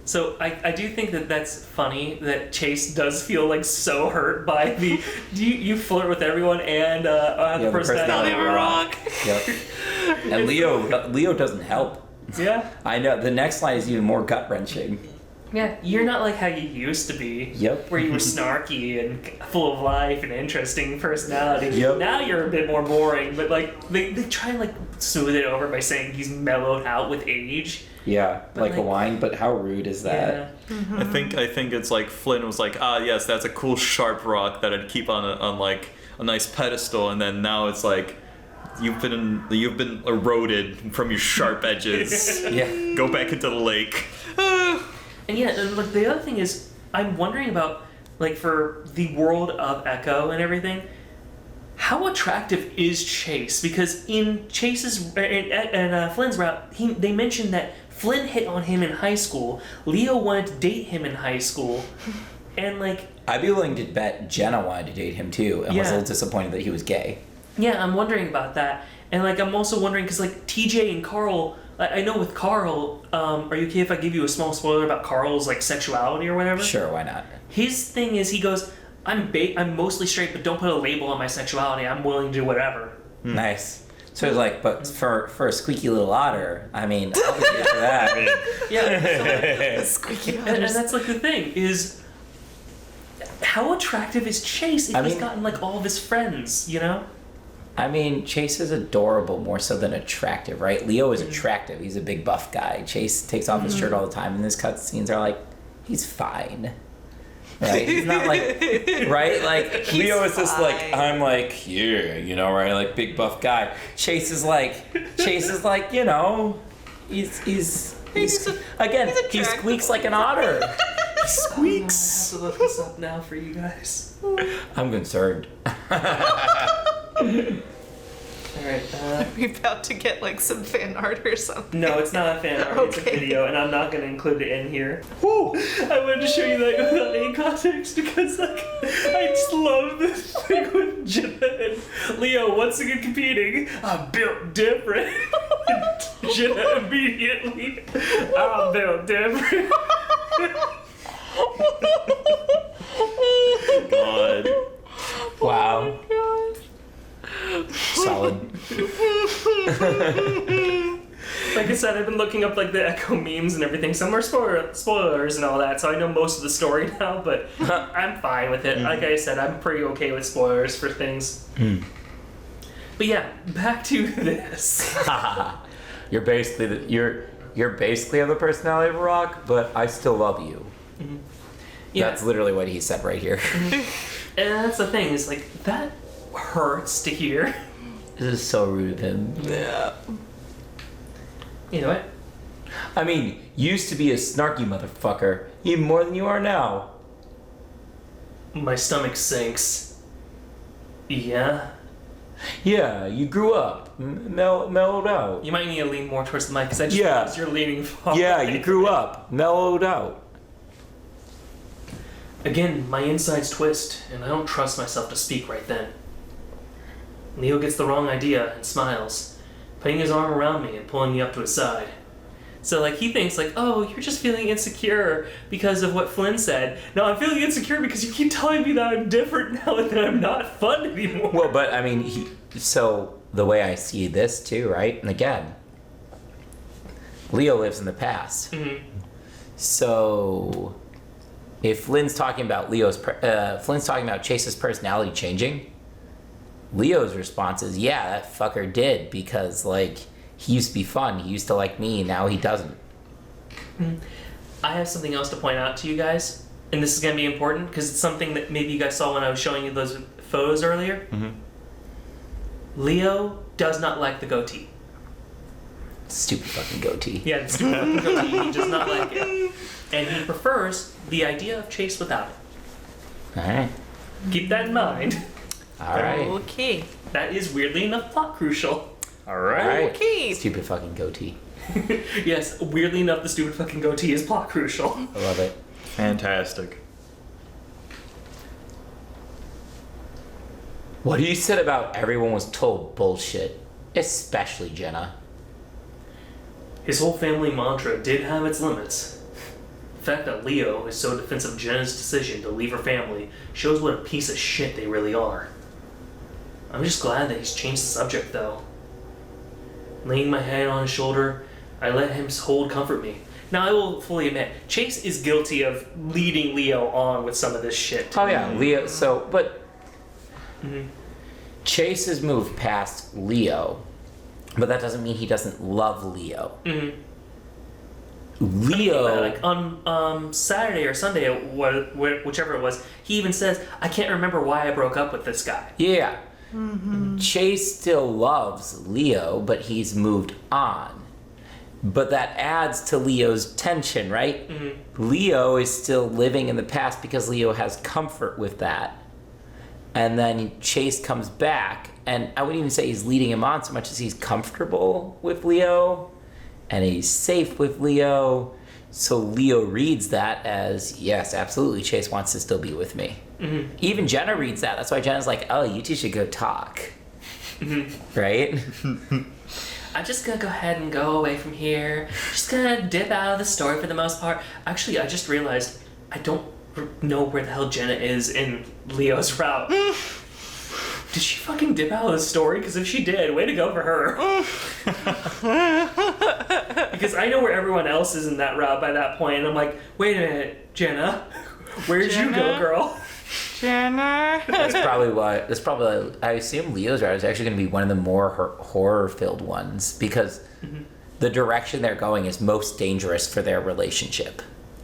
So I do think that that's funny that Chase does feel like so hurt by the you flirt with everyone and the personality of a rock. Yep. And Leo doesn't help. Yeah. I know. The next line is even more gut wrenching. Yeah, you're not like how you used to be. Yep. Where you were snarky and full of life and interesting personality. Yep. Now you're a bit more boring, but like they try and like smooth it over by saying he's mellowed out with age. Yeah, But like a wine, but how rude is that? Yeah. I think it's like Flynn was like, yes, that's a cool sharp rock that I'd keep on like a nice pedestal, and then now it's like you've been eroded from your sharp edges. Yeah. Go back into the lake. And yeah, and like the other thing is, I'm wondering about like for the world of Echo and everything, how attractive is Chase? Because in Chase's and Flynn's route, they mentioned that Flynn hit on him in high school. Leo wanted to date him in high school, and like I'd be willing to bet Jenna wanted to date him too, and was a little disappointed that he was gay. yeah, I'm wondering about that, and like I'm also wondering because like TJ and Carl. I know with Carl, are you okay if I give you a small spoiler about Carl's like sexuality or whatever? Sure, why not? His thing is he goes, I'm mostly straight, but don't put a label on my sexuality. I'm willing to do whatever. Nice. So it's like, but for a squeaky little otter, I mean, I'll be here for that. Yeah. So like, Squeaky and that's like the thing is, how attractive is Chase if he's gotten like all of his friends, you know? I mean, Chase is adorable more so than attractive, right? Leo is attractive. He's a big buff guy. Chase takes off his shirt all the time, and his cutscenes are like, he's fine. Right? He's not like, right? Like, Leo is just like, I'm like, here, you know, right? Like, big buff guy. Chase is like, you know, he's again, he squeaks like an otter. He squeaks. I have to look this up now for you guys. I'm concerned. Alright, Are we about to get like some fan art or something? no, it's not a fan art, it's a Okay. video, and I'm not going to include it in here. Woo! I wanted to show you that without any context because, like, I just love this thing with Jenna and Leo once again competing. I'm built different. Jenna immediately, I'm built different. God. Wow. Solid. Like I said, said, I've been looking up like the Echo memes and everything. Some are spoilers and all that, so I know most of the story now. But I'm fine with it. Like I said, I'm pretty okay with spoilers for things. But yeah, back to this. You're basically you're basically of the personality of a rock, but I still love you. Yeah. That's literally what he said right here. And that's the thing, is like, that hurts to hear. This is so rude of him. Yeah. You know what? I mean, used to be a snarky motherfucker, even more than you are now. My stomach sinks. Yeah? Yeah, you grew up, mellowed out. You might need to lean more towards the mic, because I just Yeah. realized you're leaning far. Yeah, you grew up, mellowed out. Again, my insides twist, and I don't trust myself to speak right then. Leo gets the wrong idea and smiles, putting his arm around me and pulling me up to his side. So, like, he thinks, like, oh, you're just feeling insecure because of what Flynn said. No, I'm feeling insecure because you keep telling me that I'm different now and that I'm not fun anymore. Well, but I mean, so the way I see this too, right? And again, Leo lives in the past. So if Flynn's talking about Flynn's talking about Chase's personality changing, Leo's response is, yeah, that fucker did, because like he used to be fun, he used to like me, now he doesn't. I have something else to point out to you guys, and this is going to be important because it's something that maybe you guys saw when I was showing you those photos earlier. Leo does not like the goatee. Stupid fucking goatee. Yeah, the stupid fucking goatee, he does not like it. And he prefers the idea of Chase without it. Alright. Keep that in mind. Alright. Okay. That is weirdly enough plot crucial. Alright. Okay. Stupid fucking goatee. Yes, weirdly enough, the stupid fucking goatee is plot crucial. I love it. Fantastic. What you said about everyone was told bullshit, especially Jenna. His whole family mantra did have its limits. The fact that Leo is so defensive of Jenna's decision to leave her family shows what a piece of shit they really are. I'm just glad that he's changed the subject, though. Laying my head on his shoulder, I let him comfort me. Now, I will fully admit, Chase is guilty of leading Leo on with some of this shit. Oh yeah, Leo. So, but Chase has moved past Leo, but that doesn't mean he doesn't love Leo. Leo, Like on Saturday or Sunday, whichever it was, he even says, "I can't remember why I broke up with this guy." yeah. Chase still loves Leo, but he's moved on. But that adds to Leo's tension, right? Leo is still living in the past because Leo has comfort with that. And then Chase comes back, and I wouldn't even say he's leading him on so much as he's comfortable with Leo, and he's safe with Leo. So Leo reads that as, yes, absolutely, Chase wants to still be with me. Even Jenna reads that. That's why Jenna's like, oh, you two should go talk. Right? I'm just gonna go ahead and go away from here. Just gonna dip out of the story for the most part. Actually, I just realized I don't know where the hell Jenna is in Leo's route. Did she fucking dip out of the story? Because if she did, way to go for her. Because I know where everyone else is in that route by that point, and I'm like, wait a minute, Jenna, where'd you go, girl? Jenna. That's probably I assume Leo's route is actually going to be one of the more horror-filled ones, because the direction they're going is most dangerous for their relationship.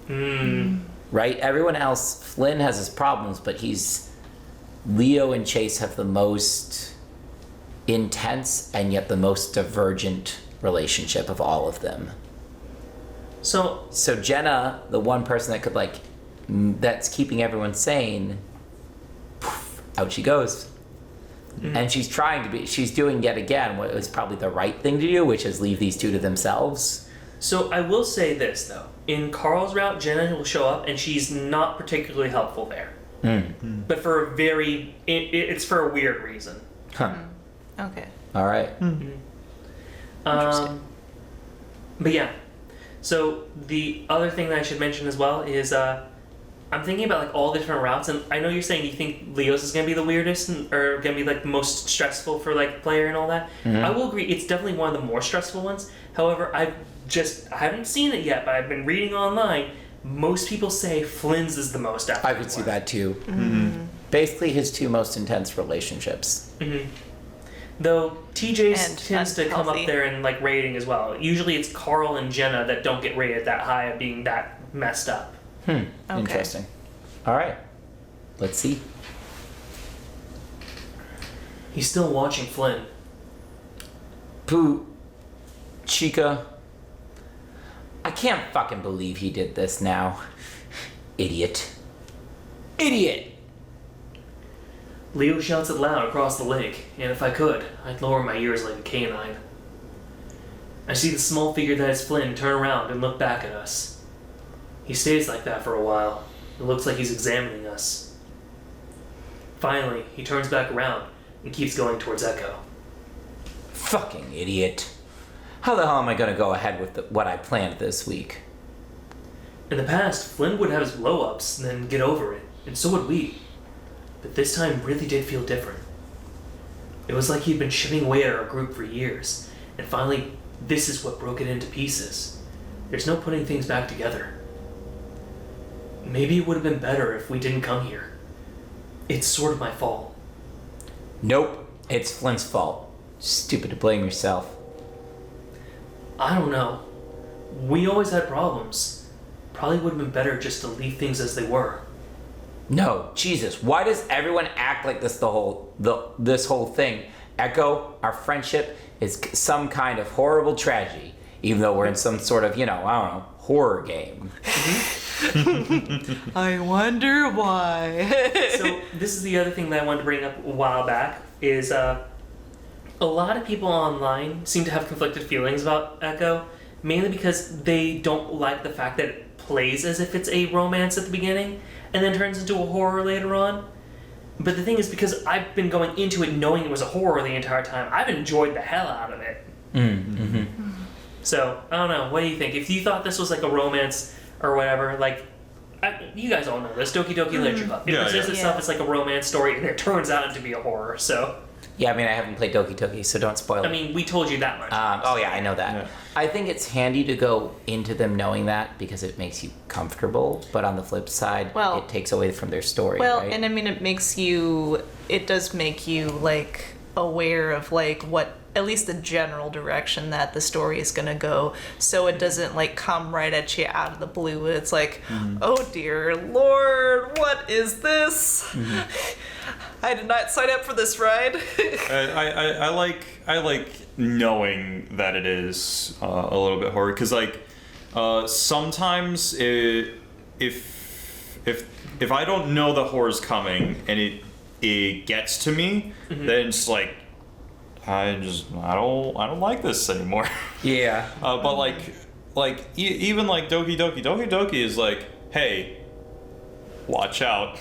Right? Everyone else, Flynn has his problems, but Leo and Chase have the most intense and yet the most divergent relationship of all of them. So Jenna, the one person that could that's keeping everyone sane, poof, out she goes. And she's doing yet again what was probably the right thing to do, which is leave these two to themselves. So I will say this, though. In Carl's route, Jenna will show up, and she's not particularly helpful there. But for it's for a weird reason. Huh. Okay. All right. But yeah. So the other thing that I should mention as well is I'm thinking about like all the different routes, and I know you're saying you think Leo's is gonna be the weirdest or gonna be like the most stressful for like the player and all that. I will agree, it's definitely one of the more stressful ones. However, I've I haven't seen it yet, but I've been reading online. Most people say Flynn's is the most after I could see that too. Basically, his two most intense relationships. Though TJ's And tends to come up unhealthy. there in like rating as well. Usually it's Carl and Jenna that don't get rated that high of being that messed up. Interesting. All right. Let's see. He's still watching Flynn. Pooh, Chica. I can't fucking believe he did this now. Idiot. Idiot! Leo shouts it loud across the lake, and if I could, I'd lower my ears like a canine. I see the small figure that is Flynn turn around and look back at us. He stays like that for a while. It looks like he's examining us. Finally, he turns back around and keeps going towards Echo. Fucking idiot. How the hell am I gonna go ahead with what I planned this week? In the past, Flynn would have his blow-ups and then get over it, and so would we. But this time really did feel different. It was like he'd been chipping away at our group for years, and finally, this is what broke it into pieces. There's no putting things back together. Maybe it would have been better if we didn't come here. It's sort of my fault. Nope. It's Flint's fault. Stupid to blame yourself. I don't know. We always had problems. Probably would have been better just to leave things as they were. No, Jesus, why does everyone act like this this whole thing? Echo, our friendship is some kind of horrible tragedy, even though we're in some sort of, I don't know, horror game. I wonder why. So this is the other thing that I wanted to bring up a while back is a lot of people online seem to have conflicted feelings about Echo, mainly because they don't like the fact that it plays as if it's a romance at the beginning and then turns into a horror later on. But the thing is, because I've been going into it knowing it was a horror the entire time, I've enjoyed the hell out of it. So, I don't know, what do you think? If you thought this was like a romance or whatever, like, you guys all know this, Doki Doki Literature Club. It presents itself as like a romance story, and it turns out to be a horror, so... Yeah, I mean, I haven't played Doki Doki, so don't spoil it. I mean, we told you that much. Oh yeah, I know that. Yeah. I think it's handy to go into them knowing that because it makes you comfortable. But on the flip side, Well- it takes away from their story. Well, right? and I mean, it does make you, like, aware of, like, what, at least the general direction that the story is gonna go, so it doesn't, like, come right at you out of the blue. It's like, oh dear Lord, what is this? I did not sign up for this ride. I like knowing that it is a little bit horror because sometimes if I don't know the horror's coming and it gets to me, then it's like I don't like this anymore. yeah. But even like Doki Doki is like, hey, watch out.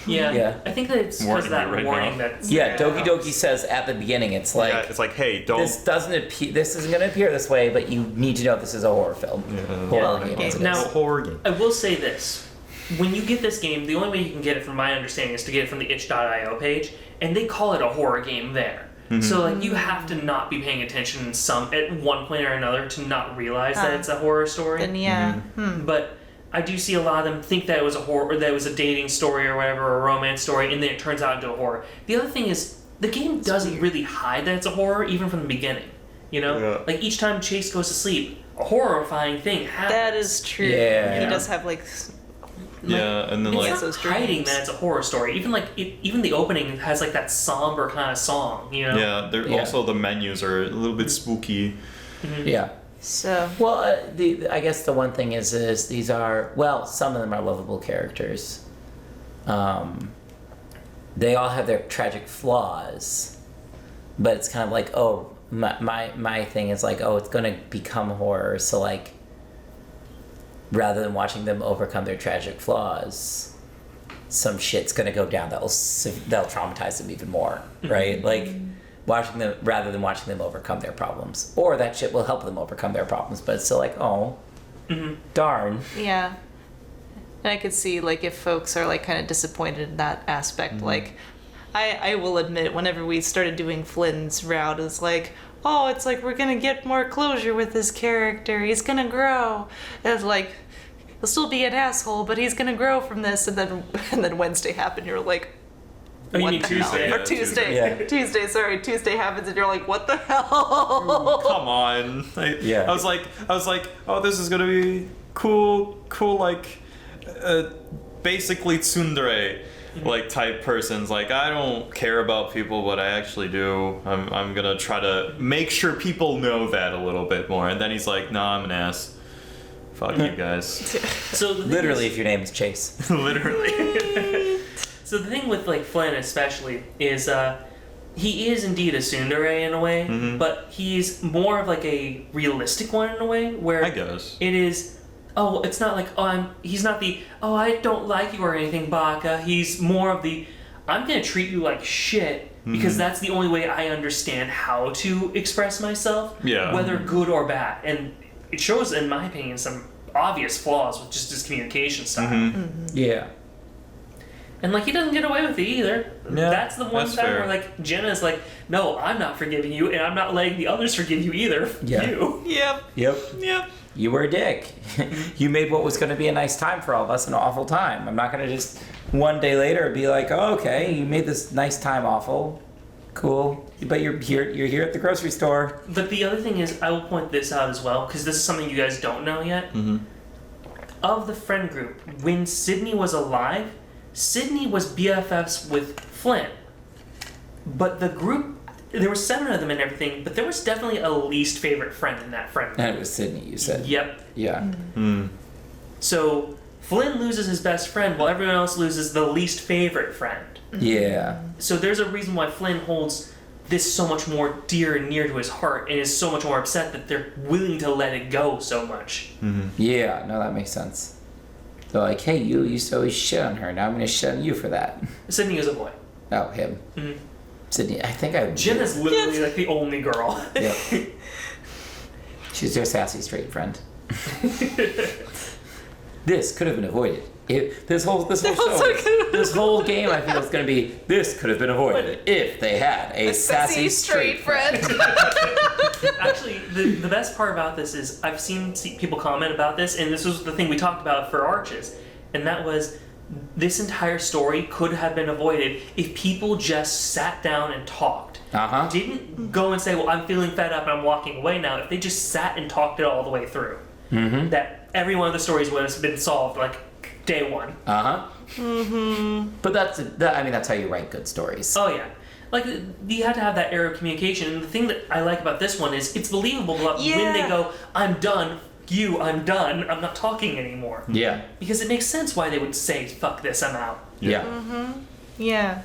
Yeah. I think that it's because of that Warning you right warning now. that's... Yeah, Doki Doki says at the beginning, it's like, Yeah, it's like, hey, don't. this isn't going to appear this way, but you need to know this is a horror film. Horror game. as it Now- is. horror game. I will say this. When you get this game, the only way you can get it from my understanding is to get it from the itch.io page, and they call it a horror game there. So like you have to not be paying attention at one point or another to not realize that it's a horror story. Then yeah. But I do see a lot of them think that it was a horror, or that it was a dating story or whatever, or a romance story, and then it turns out into a horror. The other thing is, the game doesn't really hide that it's a horror, even from the beginning. You know? Yeah. Like, each time Chase goes to sleep, a horrifying thing happens. That is true. Yeah. He does have, like... Yeah, and then It's like Yes, not those hiding dreams. that it's a horror story. Even the opening has, like, that somber kind of song, you know? yeah, Yeah. also the menus are a little bit spooky. Yeah. So... Well, I guess the one thing is these are, well, some of them are lovable characters. They all have their tragic flaws, but it's kind of like, oh, my thing is like, oh, it's going to become horror, so like, rather than watching them overcome their tragic flaws, some shit's going to go down that'll traumatize them even more, right? Like, watching them rather than watching them overcome their problems, or that shit will help them overcome their problems, but it's still like, oh, darn. Yeah. And I could see, like, if folks are, like, kind of disappointed in that aspect, like, I will admit, whenever we started doing Flynn's route, it's like, oh, it's like we're gonna get more closure with this character. He's gonna grow. And it's like, he'll still be an asshole, but he's gonna grow from this. And then Wednesday happened. You're like, Oh, you what mean the Tuesday? hell? Or Yeah, Tuesday. Yeah. Tuesday happens, and you're like, what the hell? Come on. Yeah. I was like, oh, this is gonna be cool, like, basically tsundere, like type persons. Like, I don't care about people, but I actually do. I'm gonna try to make sure people know that a little bit more. And then he's like, nah, I'm an ass. Fuck you guys. So the thing Literally, is- if your name is Chase. Literally. So the thing with like Flynn especially is he is indeed a tsundere in a way, but he's more of like a realistic one in a way where I guess. it is. Oh, it's not like he's not the I don't like you or anything, Baka. He's more of the I'm gonna treat you like shit because that's the only way I understand how to express myself, Yeah. whether good or bad. And it shows, in my opinion, some obvious flaws with just his communication style. Yeah. And like he doesn't get away with it either. Yeah, that's the one that's time fair. where like Jenna's like, no, I'm not forgiving you, and I'm not letting the others forgive you either. Yeah. You. Yep. Yep. You were a dick. You made what was going to be a nice time for all of us an awful time. I'm not going to just one day later be like, oh, okay, you made this nice time awful. Cool. But you're here at the grocery store. But the other thing is, I will point this out as well, because this is something you guys don't know yet. Of the friend group, when Sydney was alive, Sydney was BFFs with Flynn. But the group, there were 7 of them and everything, but there was definitely a least favorite friend in that friend group. And it was Sydney, you said. Yep. Yeah. So Flynn loses his best friend while everyone else loses the least favorite friend. Yeah. So there's a reason why Flynn holds this so much more dear and near to his heart and is so much more upset that they're willing to let it go so much. Yeah. No, that makes sense. They're like, hey, you used to always shit on her. Now I'm going to shit on you for that. Sydney is a boy. Oh, him. Sydney. I think I. Jenna's literally like the only girl. Yeah. She's your sassy straight friend. This could have been avoided. This whole show, this whole game, I feel is going to be. This could have been avoided if they had a sassy straight friend. Actually, the best part about this is I've seen people comment about this, and this was the thing we talked about for Arches, and that was this entire story could have been avoided if people just sat down and talked. Didn't go and say, well, I'm feeling fed up and I'm walking away now. If they just sat and talked it all the way through, that every one of the stories would have been solved like day one. But that's how you write good stories. Oh yeah. Like, you had to have that era of communication, and the thing that I like about this one is it's believable about when they go, I'm done, I'm done, I'm not talking anymore. Yeah. Because it makes sense why they would say, fuck this, I'm out. Yeah. Yeah.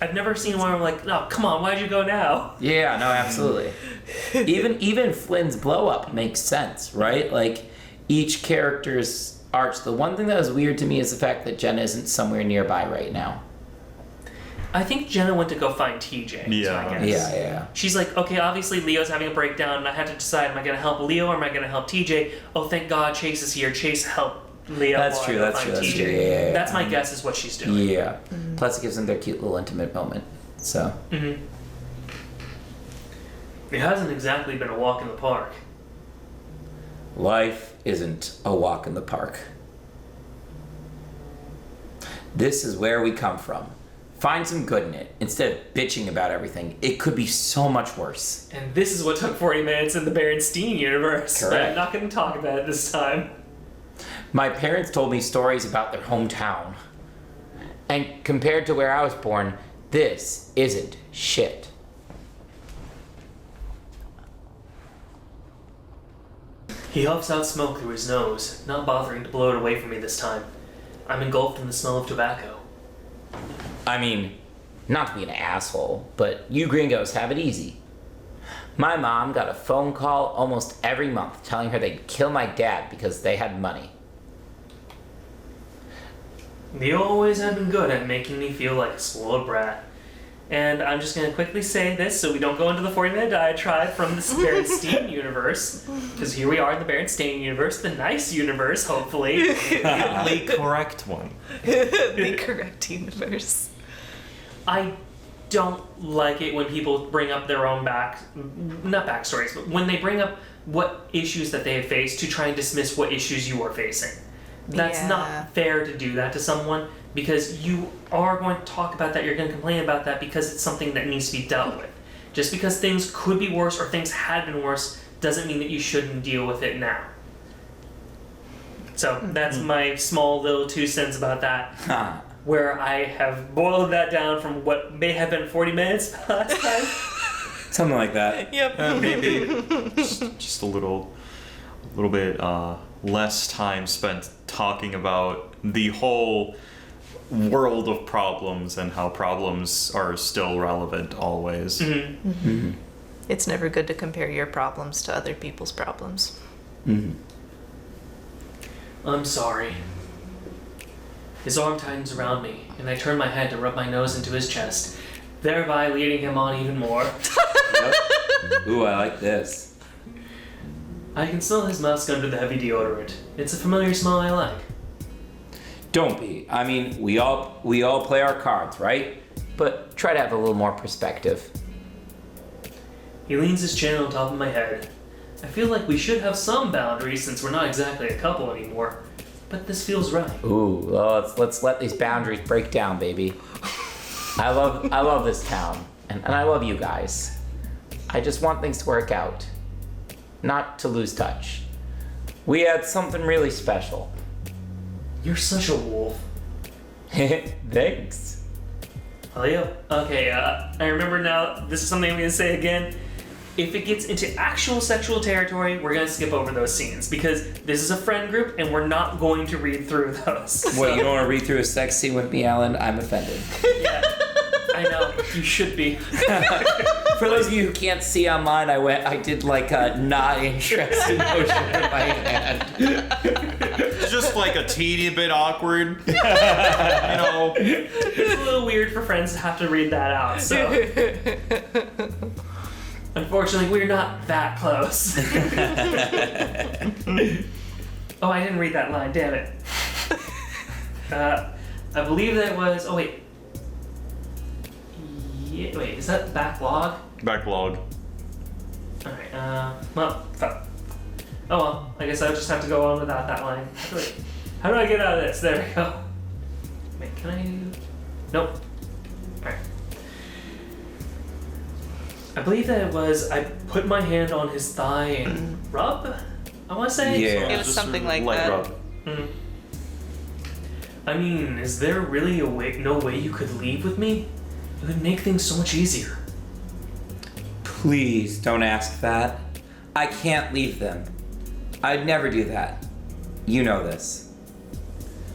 I've never seen one where I'm like, no, come on, why'd you go now? Yeah, no, absolutely. even Flynn's blow up makes sense, right? Like each character's arch. The one thing that was weird to me is the fact that Jenna isn't somewhere nearby right now. I think Jenna went to go find TJ. Yeah. I guess. Yeah. She's like, okay, obviously Leo's having a breakdown, and I had to decide, am I going to help Leo or am I going to help TJ? Oh, thank God Chase is here. Chase helped Leo. That's while true, I go that's find true, that's TJ. true. Yeah. That's my guess is what she's doing. Yeah. Plus it gives them their cute little intimate moment. So. It hasn't exactly been a walk in the park. Life isn't a walk in the park. This is where we come from. Find some good in it instead of bitching about everything. It could be so much worse. And this is what took 40 minutes in the Berenstain universe. Correct. I'm not going to talk about it this time. My parents told me stories about their hometown. And compared to where I was born, this isn't shit. He huffs out smoke through his nose, not bothering to blow it away from me this time. I'm engulfed in the smell of tobacco. I mean, not to be an asshole, but you gringos have it easy. My mom got a phone call almost every month telling her they'd kill my dad because they had money. Leo always had been good at making me feel like a spoiled brat. And I'm just going to quickly say this so we don't go into the 40-minute diatribe from the Berenstain universe. Because here we are in the Berenstain universe, the nice universe, hopefully. The correct one. The correct universe. I don't like it when people bring up their own not backstories, but when they bring up what issues that they have faced to try and dismiss what issues you are facing. That's not fair to do that to someone, because you are going to talk about that, you're going to complain about that because it's something that needs to be dealt with. Just because things could be worse or things had been worse doesn't mean that you shouldn't deal with it now. So that's my small little 2 cents about that. Where I have boiled that down from what may have been 40 minutes last time. Something like that. Yep. Maybe just a little bit less time spent talking about the whole world of problems and how problems are still relevant always. Mm-hmm. Mm-hmm. It's never good to compare your problems to other people's problems. Mm-hmm. I'm sorry. His arm tightens around me, and I turn my head to rub my nose into his chest, thereby leading him on even more. Yep. Ooh, I like this. I can smell his musk under the heavy deodorant. It's a familiar smell I like. Don't be. I mean, we all play our cards, right? But try to have a little more perspective. He leans his chin on top of my head. I feel like we should have some boundaries since we're not exactly a couple anymore. But this feels right. Ooh, well, let's let these boundaries break down, baby. I love this town, and I love you guys. I just want things to work out, not to lose touch. We had something really special. You're such a wolf. Thanks. Leo? Okay, I remember now. This is something I'm going to say again. If it gets into actual sexual territory, we're going to skip over those scenes because this is a friend group and we're not going to read through those. What, you don't want to read through a sex scene with me, Alan? I'm offended. Yeah, I know. You should be. For those of you who can't see online, I did like a not interested motion with my hand. It's just like a teeny bit awkward. You know. It's a little weird for friends to have to read that out, so. Unfortunately, we're not that close. Oh, I didn't read that line, damn it. I believe that was. Oh, wait. Yeah, wait, is that backlog? Backlog. Alright, well, fuck. Oh well, I guess I'll just have to go on without that line. How do I get out of this? There we go. Wait, can I? Nope. Alright. I believe that it was, I put my hand on his thigh and rub, I want to say? Yeah. It was Just something like light that. rub. Mm. I mean, is there really no way you could leave with me? It would make things so much easier. Please don't ask that. I can't leave them. I'd never do that. You know this.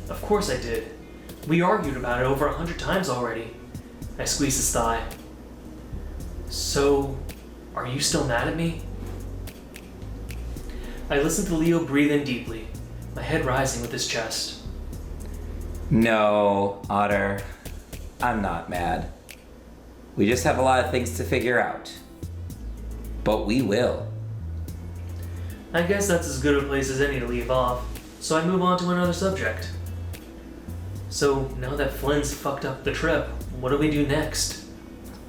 Of course I did. We argued about it over 100 times already. I squeezed his thigh. So, are you still mad at me? I listened to Leo breathe in deeply, my head rising with his chest. No, Otter. I'm not mad. We just have a lot of things to figure out. But we will. I guess that's as good a place as any to leave off, so I move on to another subject. So, now that Flynn's fucked up the trip, what do we do next?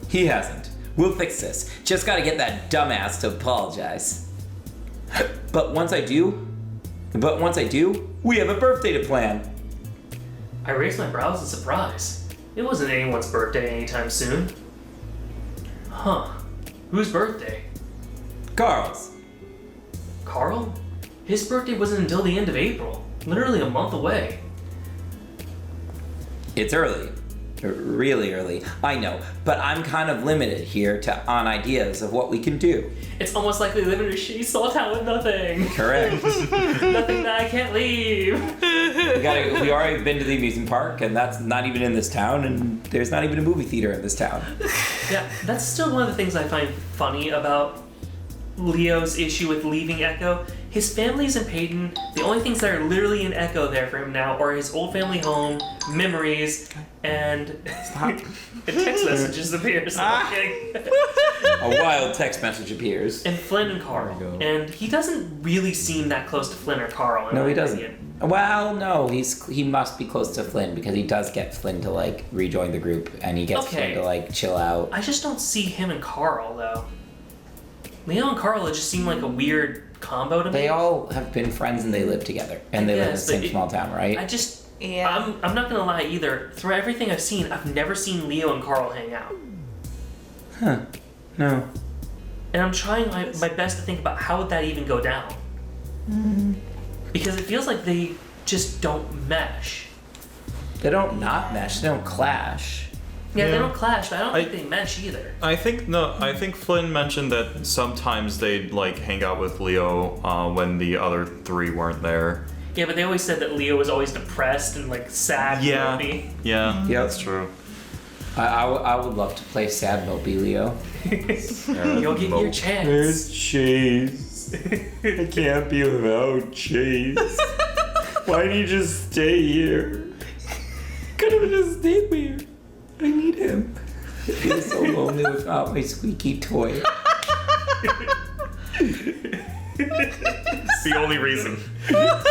He hasn't. We'll fix this. Just gotta get that dumbass to apologize. But once I do, we have a birthday to plan. I raised my brows in surprise. It wasn't anyone's birthday anytime soon. Huh. Whose birthday? Carl's. Carl? His birthday wasn't until the end of April. Literally a month away. It's early. Really early. I know. But I'm kind of limited here on ideas of what we can do. It's almost like we live in a shitty small town with nothing. Correct. Nothing that I can't leave. We already been to the amusement park, and that's not even in this town, and there's not even a movie theater in this town. Yeah, that's still one of the things I find funny about Leo's issue with leaving Echo. His family's in Peyton. The only things that are literally in Echo there for him now are his old family home, memories, and text messages appears. A wild text message appears. And Flynn and Carl. There we go. And he doesn't really seem that close to Flynn or Carl. In No, my he doesn't. opinion. Well, no, he must be close to Flynn because he does get Flynn to like rejoin the group, and he gets Flynn to like chill out. I just don't see him and Carl though. Leo and Carl just seem like a weird combo to me. They all have been friends and they live together, and they live in the same small town, right? I'm not gonna lie either. Through everything I've seen, I've never seen Leo and Carl hang out. Huh? No. And I'm trying my best to think about how would that even go down. Because it feels like they just don't mesh. They don't not mesh. They don't clash. Yeah, they don't clash, but I don't think they mesh either. I think Flynn mentioned that sometimes they'd like hang out with Leo when the other three weren't there. Yeah, but they always said that Leo was always depressed and like sad. Yeah, and mopey. yeah, Yep. that's true. I would love to play sad mopey Leo. You'll get your chance. Where's Chase? I can't be without Chase. Why did you just stay here? Could have just stayed here. I need him. I feel so lonely without my squeaky toy. It's the only reason. God,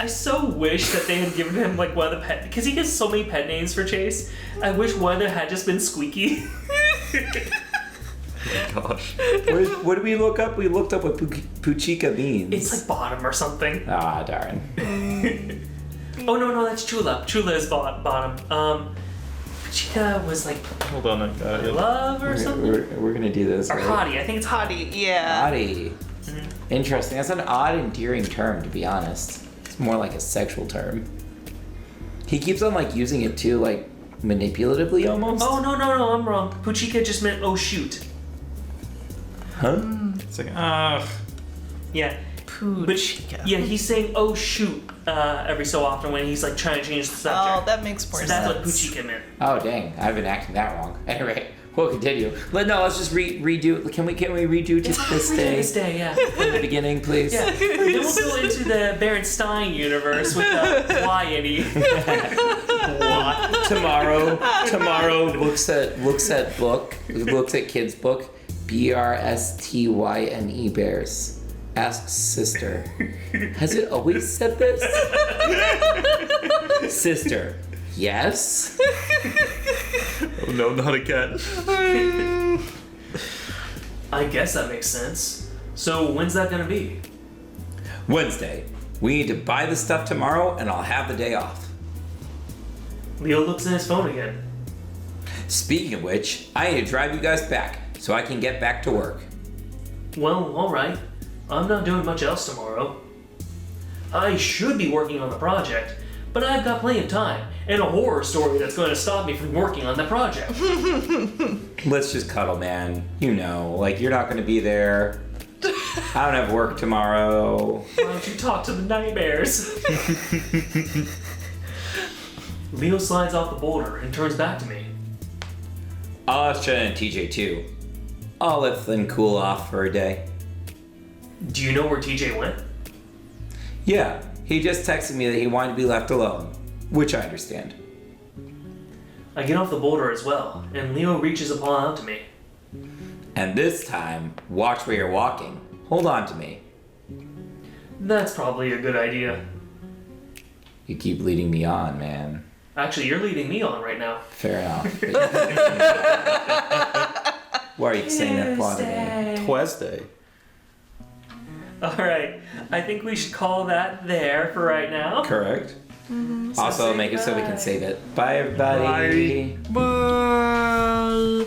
I so wish that they had given him like one of the pet, because he gets so many pet names for Chase. I wish one of them had just been Squeaky. Gosh. What did we look up? We looked up what Puchika means. It's like bottom or something. Ah, darn. Oh no, that's Chula. Chula is bottom. Puchika was like Hold on, I got it. love or something. We're gonna do this. Or right? Hottie. I think it's Hottie. Hottie, yeah. Hottie. Interesting. That's an odd, endearing term, to be honest. It's more like a sexual term. He keeps on like using it too, like manipulatively almost. Oh no, I'm wrong. Puchika just meant oh shoot. Huh? It's like Yeah. Puchika. Yeah, he's saying oh shoot every so often when he's like trying to change the subject. Oh, that makes more So sense. that's what Puchika meant. Oh dang! I've been acting that wrong. Anyway, we'll continue. Let's just redo. Can we redo just this day? This day, yeah. From the beginning, please. Yeah. Then we'll go into the Berenstain universe with the Y-any. Tomorrow looks at kids book. Brstyne bears. Asks sister. Has it always said this? Sister. Yes. oh no, not again. I guess that makes sense. So when's that gonna be? Wednesday. We need to buy the stuff tomorrow, and I'll have the day off. Leo looks at his phone again. Speaking of which, I need to drive you guys back so I can get back to work. Well, alright. I'm not doing much else tomorrow. I should be working on the project, but I've got plenty of time and a horror story that's going to stop me from working on the project. Let's just cuddle, man. You know, like you're not going to be there. I don't have work tomorrow. Why don't you talk to the nightmares? Leo slides off the boulder and turns back to me. I'll ask Jenna and TJ too. I'll let Flynn cool off for a day. Do you know where TJ went? Yeah, he just texted me that he wanted to be left alone, which I understand. I get off the boulder as well, and Leo reaches a paw out to me. And this time, watch where you're walking. Hold on to me. That's probably a good idea. You keep leading me on, man. Actually, you're leading me on right now. Fair enough. Why are you saying that paw to me? Wednesday. Alright, I think we should call that there for right now. Correct. So Also, say make it so we bye. can save it. Bye, everybody. Bye.